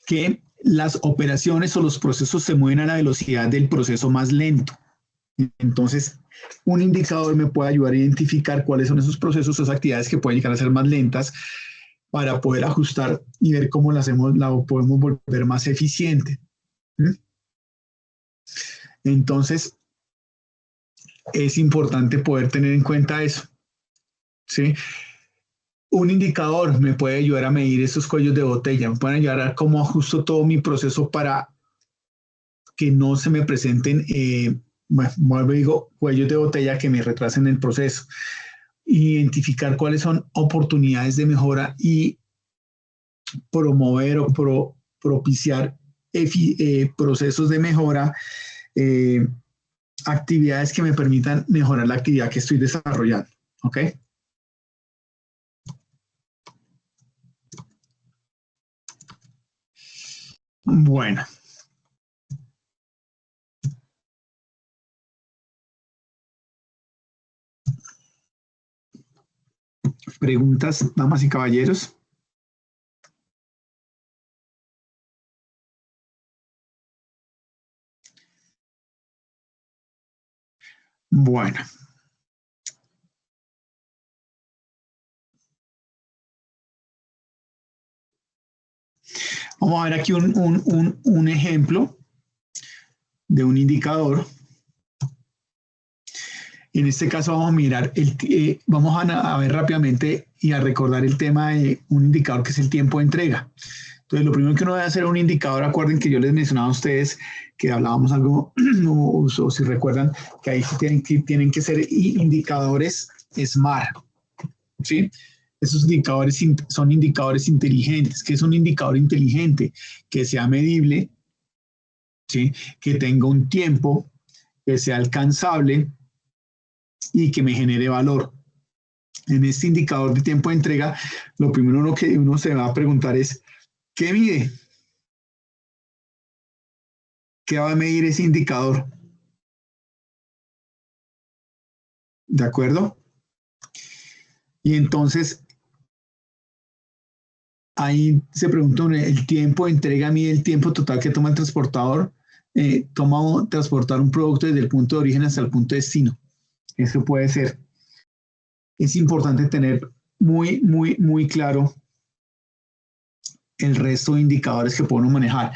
que las operaciones o los procesos se mueven a la velocidad del proceso más lento. Entonces, un indicador me puede ayudar a identificar cuáles son esos procesos, esas actividades que pueden llegar a ser más lentas para poder ajustar y ver cómo la podemos volver más eficiente. Entonces, es importante poder tener en cuenta eso. ¿Sí? Un indicador me puede ayudar a medir esos cuellos de botella, me puede ayudar a cómo ajusto todo mi proceso para que no se me presenten, cuellos de botella que me retrasen el proceso. Identificar cuáles son oportunidades de mejora y promover o propiciar procesos de mejora, actividades que me permitan mejorar la actividad que estoy desarrollando. ¿Ok? Bueno. Preguntas, damas y caballeros. Bueno. Vamos a ver aquí un ejemplo de un indicador. En este caso vamos a mirar, vamos a ver rápidamente y a recordar el tema de un indicador que es el tiempo de entrega. Entonces, lo primero que uno debe hacer un indicador, acuerden que yo les mencionaba a ustedes que hablábamos algo, o si recuerdan, que ahí tienen que ser indicadores SMART, ¿sí? Esos indicadores son indicadores inteligentes. ¿Qué es un indicador inteligente? Que sea medible, ¿sí? Que tenga un tiempo, que sea alcanzable y que me genere valor. En este indicador de tiempo de entrega, lo primero que uno se va a preguntar es, ¿qué mide? ¿Qué va a medir ese indicador? ¿De acuerdo? Y entonces, ahí se pregunta, ¿el tiempo de entrega mide el tiempo total que toma el transportador? Toma transportar un producto desde el punto de origen hasta el punto de destino. Eso puede ser. Es importante tener muy claro el resto de indicadores que podemos manejar.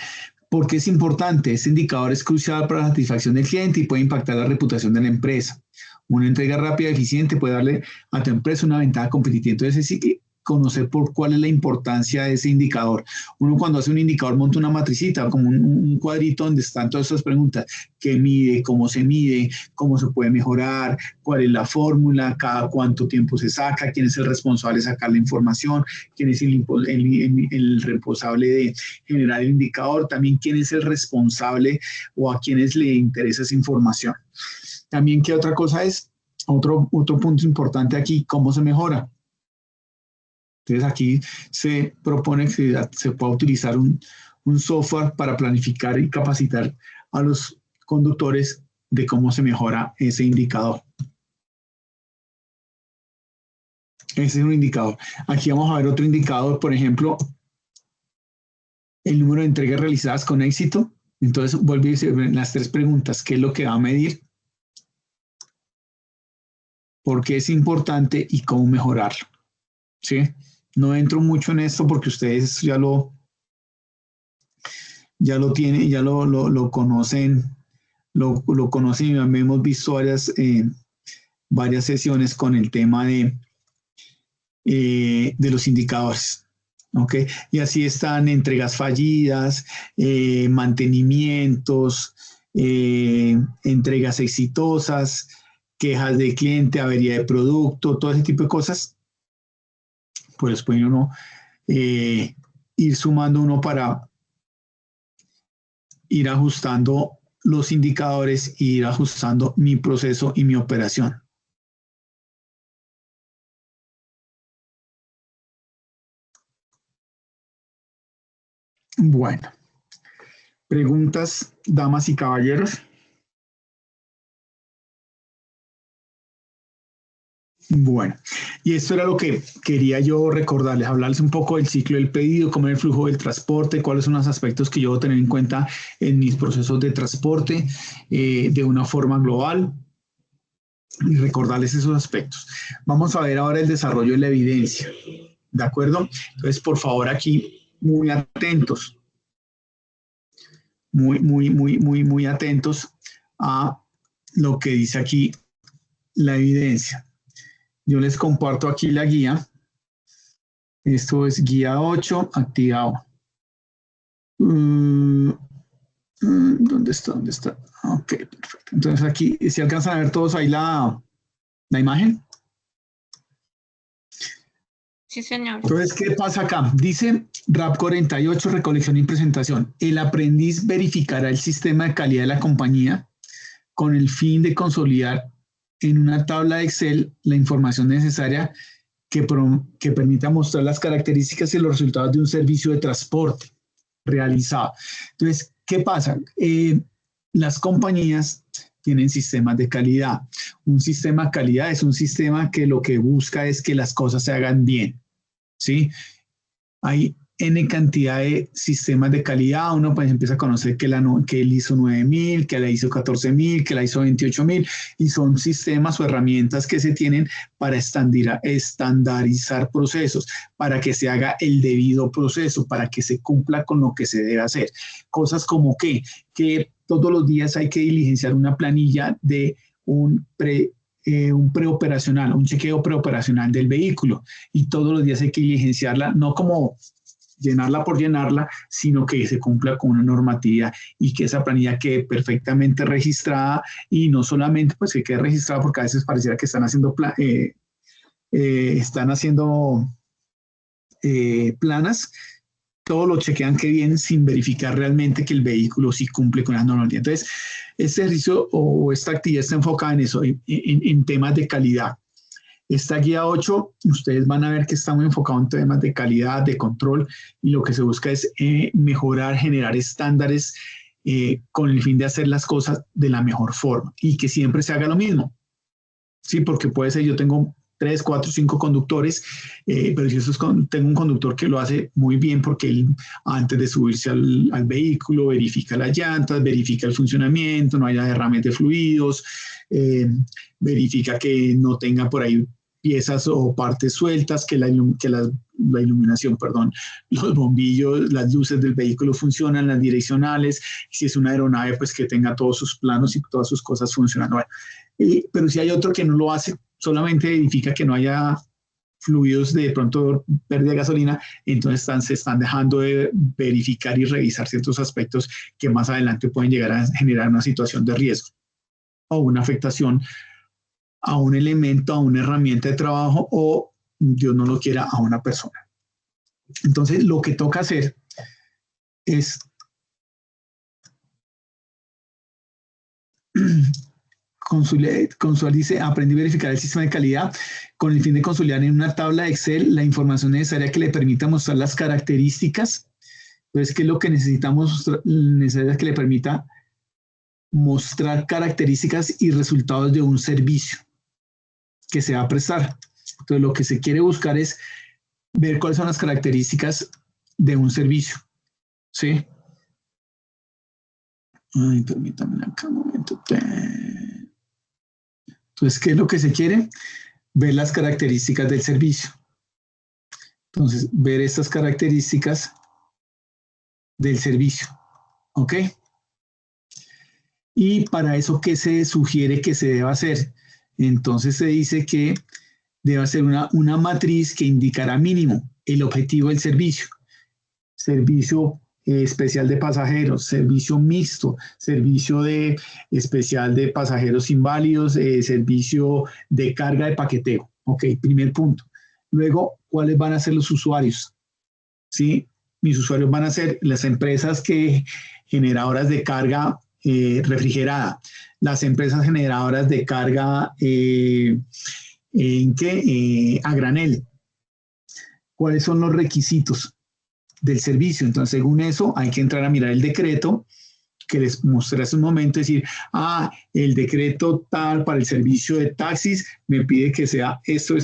¿Por qué es importante? Este indicador es crucial para la satisfacción del cliente y puede impactar la reputación de la empresa. Una entrega rápida y eficiente puede darle a tu empresa una ventaja competitiva. Entonces, sí que conocer por cuál es la importancia de ese indicador. Uno cuando hace un indicador monta una matricita, como un cuadrito donde están todas esas preguntas. ¿Qué mide? ¿Cómo se mide? ¿Cómo se puede mejorar? ¿Cuál es la fórmula? ¿Cada cuánto tiempo se saca? ¿Quién es el responsable de sacar la información? ¿Quién es el responsable de generar el indicador? También quién es el responsable o a quiénes le interesa esa información. También, ¿qué otra cosa es? Otro punto importante aquí, ¿cómo se mejora? Entonces aquí se propone que se pueda utilizar un software para planificar y capacitar a los conductores de cómo se mejora ese indicador. Ese es un indicador. Aquí vamos a ver otro indicador, por ejemplo, el número de entregas realizadas con éxito. Entonces vuelve a decir las tres preguntas. ¿Qué es lo que va a medir? ¿Por qué es importante? Y cómo mejorarlo. ¿Sí? No entro mucho en esto porque ustedes ya lo tienen, ya lo conocen, lo conocen y hemos visto varias sesiones con el tema de los indicadores. ¿Okay? Y así están entregas fallidas, mantenimientos, entregas exitosas, quejas de cliente, avería de producto, todo ese tipo de cosas. pues puede uno ir sumando uno para ir ajustando los indicadores e ir ajustando mi proceso y mi operación. Bueno, preguntas, damas y caballeros. Bueno, y esto era lo que quería yo recordarles, hablarles un poco del ciclo del pedido, cómo es el flujo del transporte, cuáles son los aspectos que yo debo tener en cuenta en mis procesos de transporte de una forma global y recordarles esos aspectos. Vamos a ver ahora el desarrollo de la evidencia, ¿de acuerdo? Entonces, por favor, aquí muy atentos, muy atentos a lo que dice aquí la evidencia. Yo les comparto aquí la guía. Esto es guía 8, activado. ¿Dónde está? ¿Dónde está? Ok, perfecto. Entonces aquí, ¿se alcanzan a ver todos ahí la imagen? Sí, señor. Entonces, ¿qué pasa acá? Dice RAP 48, recolección y presentación. El aprendiz verificará el sistema de calidad de la compañía con el fin de consolidar en una tabla de Excel la información necesaria que permita mostrar las características y los resultados de un servicio de transporte realizado. Entonces, ¿qué pasa? Las compañías tienen sistemas de calidad. Un sistema de calidad es un sistema que lo que busca es que las cosas se hagan bien, ¿sí? Hay N cantidad de sistemas de calidad. Uno pues empieza a conocer que el ISO 9000, que la ISO 14000, que la ISO 28000, y son sistemas o herramientas que se tienen para estandarizar procesos, para que se haga el debido proceso, para que se cumpla con lo que se debe hacer. Cosas como que todos los días hay que diligenciar una planilla de un preoperacional, un chequeo preoperacional del vehículo, y todos los días hay que diligenciarla, no como llenarla por llenarla, sino que se cumpla con una normatividad y que esa planilla quede perfectamente registrada, y no solamente pues que quede registrada, porque a veces pareciera que están haciendo planas, todo lo chequean que bien sin verificar realmente que el vehículo sí cumple con las normativas. Entonces, este ejercicio o esta actividad está enfocada en eso, en temas de calidad. Esta guía 8, ustedes van a ver que está muy enfocado en temas de calidad, de control, y lo que se busca es mejorar, generar estándares con el fin de hacer las cosas de la mejor forma y que siempre se haga lo mismo. Sí, porque puede ser, yo tengo 3, 4, 5 conductores, pero si tengo un conductor que lo hace muy bien porque él, antes de subirse al vehículo, verifica las llantas, verifica el funcionamiento, no haya derrames de fluidos, verifica que no tenga por ahí piezas o partes sueltas, que la iluminación, perdón, los bombillos, las luces del vehículo funcionan, las direccionales, si es una aeronave, pues que tenga todos sus planos y todas sus cosas funcionando. Bueno, pero si hay otro que no lo hace, solamente verifica que no haya fluidos de pronto pérdida de gasolina, entonces se están dejando de verificar y revisar ciertos aspectos que más adelante pueden llegar a generar una situación de riesgo o una afectación a un elemento, a una herramienta de trabajo, o Dios no lo quiera, a una persona. Entonces, lo que toca hacer es dice, aprendí a verificar el sistema de calidad con el fin de consolidar en una tabla de Excel la información necesaria que le permita mostrar las características. Entonces, ¿qué es lo que necesitamos? Necesaria que le permita mostrar características y resultados de un servicio que se va a prestar. Entonces, lo que se quiere buscar es ver cuáles son las características de un servicio. ¿Sí? Ay, permítame acá un momento. Entonces, ¿qué es lo que se quiere? Ver las características del servicio. Entonces, ver estas características del servicio. ¿Ok? Y para eso, ¿qué se sugiere que se deba hacer? Entonces se dice que debe ser una matriz que indicará mínimo el objetivo del servicio. Servicio especial de pasajeros, servicio mixto, servicio especial de pasajeros inválidos, servicio de carga de paqueteo. Ok, primer punto. Luego, ¿cuáles van a ser los usuarios? ¿Sí? Mis usuarios van a ser las empresas generadoras de carga refrigerada, las empresas generadoras de carga a granel. ¿Cuáles son los requisitos del servicio? Entonces, según eso, hay que entrar a mirar el decreto que les mostré hace un momento, decir, el decreto tal para el servicio de taxis me pide que sea esto.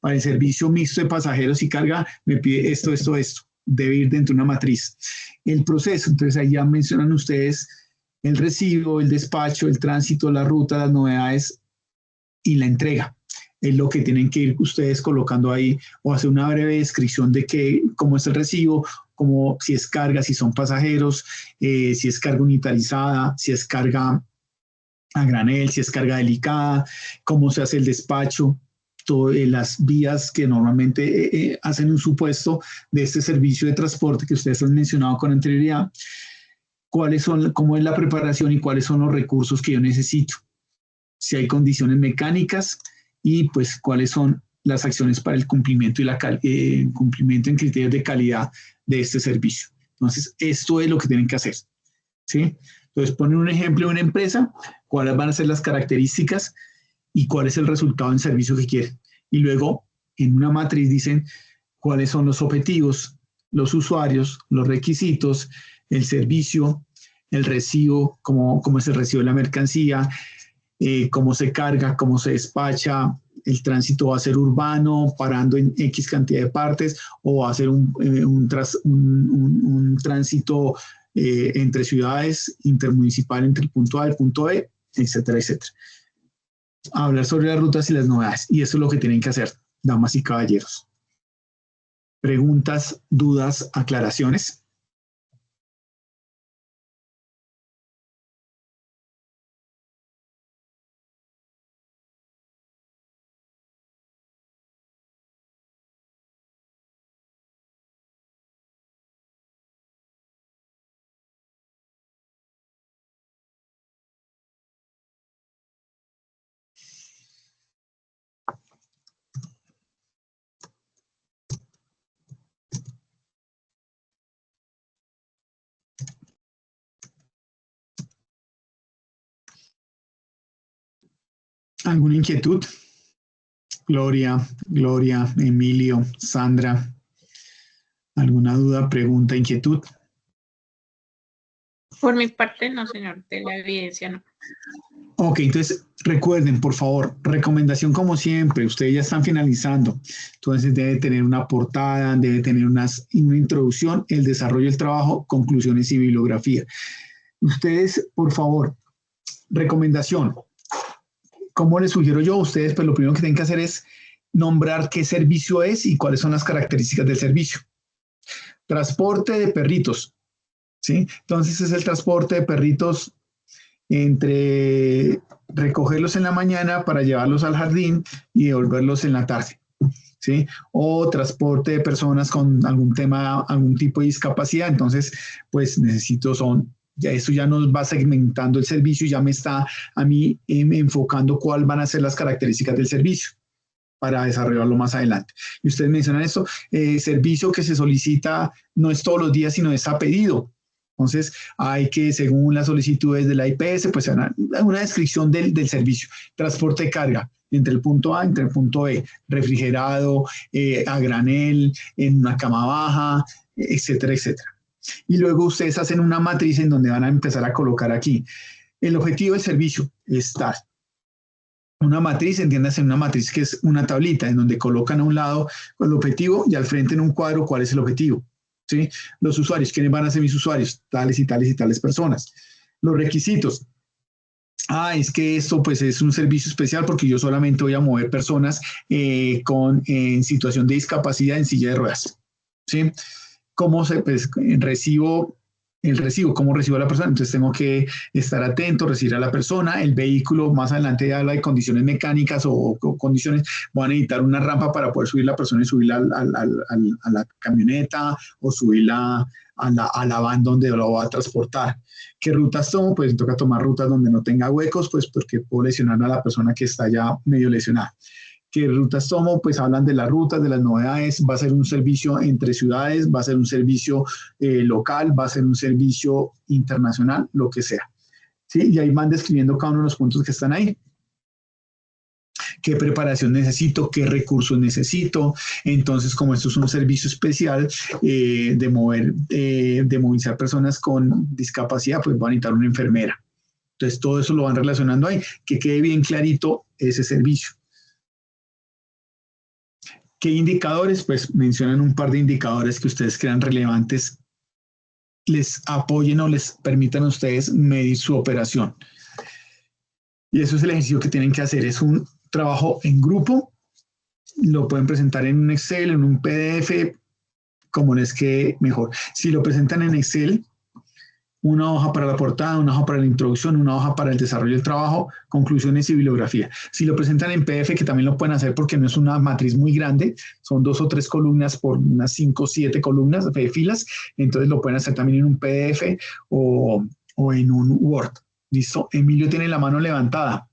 Para el servicio mixto de pasajeros y carga me pide esto. Debe ir dentro de una matriz. El proceso, entonces ahí ya mencionan ustedes el recibo, el despacho, el tránsito, la ruta, las novedades y la entrega. Es lo que tienen que ir ustedes colocando ahí o hacer una breve descripción de cómo es el recibo, si es carga, si son pasajeros, si es carga unitarizada, si es carga a granel, si es carga delicada, cómo se hace el despacho, las vías que normalmente hacen un supuesto de este servicio de transporte que ustedes han mencionado con anterioridad, cómo es la preparación y cuáles son los recursos que yo necesito, si hay condiciones mecánicas y pues cuáles son las acciones para el cumplimiento y cumplimiento en criterios de calidad de este servicio. Entonces, esto es lo que tienen que hacer, ¿sí? Entonces, ponen un ejemplo de una empresa, cuáles van a ser las características y cuál es el resultado del servicio que quieren. Y luego, en una matriz dicen cuáles son los objetivos, los usuarios, los requisitos, el servicio, el recibo, cómo es el recibo de la mercancía, cómo se carga, cómo se despacha, el tránsito va a ser urbano, parando en X cantidad de partes, o va a ser un tránsito entre ciudades, intermunicipal entre el punto A y el punto B, etcétera, etcétera. Hablar sobre las rutas y las novedades, y eso es lo que tienen que hacer, damas y caballeros. ¿Preguntas, dudas, aclaraciones? ¿Alguna inquietud? Gloria, Emilio, Sandra. ¿Alguna duda, pregunta, inquietud? Por mi parte, no, señor, de la evidencia no. Ok, entonces recuerden, por favor, recomendación como siempre, ustedes ya están finalizando, entonces debe tener una portada, debe tener una introducción, el desarrollo del trabajo, conclusiones y bibliografía. Ustedes, por favor, recomendación, ¿cómo les sugiero yo? Ustedes, pues lo primero que tienen que hacer es nombrar qué servicio es y cuáles son las características del servicio. Transporte de perritos, ¿sí? Entonces es el transporte de perritos entre recogerlos en la mañana para llevarlos al jardín y devolverlos en la tarde, ¿sí? O transporte de personas con algún tipo de discapacidad, entonces pues ya eso ya nos va segmentando el servicio y ya me está a mí enfocando cuáles van a ser las características del servicio para desarrollarlo más adelante. Y ustedes mencionan esto, servicio que se solicita no es todos los días, sino es a pedido. Entonces, hay que, según las solicitudes de la IPS, pues una descripción del servicio. Transporte de carga entre el punto A y el punto B, refrigerado, a granel, en una cama baja, etcétera, etcétera. Y luego ustedes hacen una matriz en donde van a empezar a colocar aquí. El objetivo del servicio es tal. Una matriz, entiéndase, una matriz que es una tablita en donde colocan a un lado el objetivo y al frente en un cuadro cuál es el objetivo. ¿Sí? Los usuarios, ¿quiénes van a ser mis usuarios? Tales y tales y tales personas. Los requisitos. Es que esto pues es un servicio especial porque yo solamente voy a mover personas en situación de discapacidad en silla de ruedas. ¿Sí? ¿Cómo el recibo, cómo recibo a la persona? Entonces tengo que estar atento, recibir a la persona, el vehículo, más adelante habla de condiciones mecánicas o condiciones, voy a necesitar una rampa para poder subir la persona y subirla a la camioneta o subirla a la van donde lo va a transportar. ¿Qué rutas tomo? Pues toca tomar rutas donde no tenga huecos, pues porque puedo lesionar a la persona que está ya medio lesionada. ¿Qué rutas tomo? Pues hablan de las rutas, de las novedades, va a ser un servicio entre ciudades, va a ser un servicio local, va a ser un servicio internacional, lo que sea. ¿Sí? Y ahí van describiendo cada uno de los puntos que están ahí. ¿Qué preparación necesito? ¿Qué recursos necesito? Entonces, como esto es un servicio especial de movilizar personas con discapacidad, pues van a necesitar una enfermera. Entonces, todo eso lo van relacionando ahí, que quede bien clarito ese servicio. ¿Qué indicadores? Pues mencionan un par de indicadores que ustedes crean relevantes, les apoyen o les permitan a ustedes medir su operación. Y eso es el ejercicio que tienen que hacer. Es un trabajo en grupo, lo pueden presentar en un Excel, en un PDF, como les quede mejor. Si lo presentan en Excel, una hoja para la portada, una hoja para la introducción, una hoja para el desarrollo del trabajo, conclusiones y bibliografía. Si lo presentan en PDF, que también lo pueden hacer porque no es una matriz muy grande, son 2 o 3 columnas por unas 5 o 7 columnas de filas, entonces lo pueden hacer también en un PDF o en un Word. ¿Listo? Emilio tiene la mano levantada.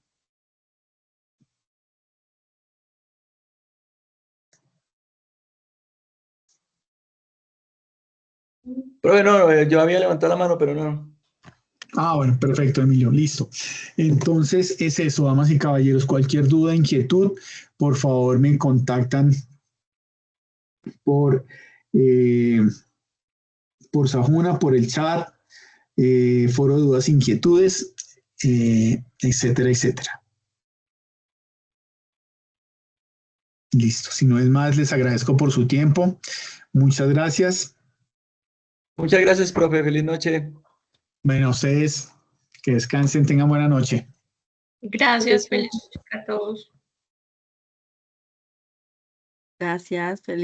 Pero no, yo había levantado la mano, pero no. Ah, bueno, perfecto, Emilio, listo. Entonces, es eso, damas y caballeros. Cualquier duda, inquietud, por favor me contactan por Sajuna, por el chat, foro de dudas, inquietudes, etcétera, etcétera. Listo, si no es más, les agradezco por su tiempo. Muchas gracias. Muchas gracias, profe. Feliz noche. Bueno, ustedes que descansen, tengan buena noche. Gracias, feliz a todos. Gracias, feliz.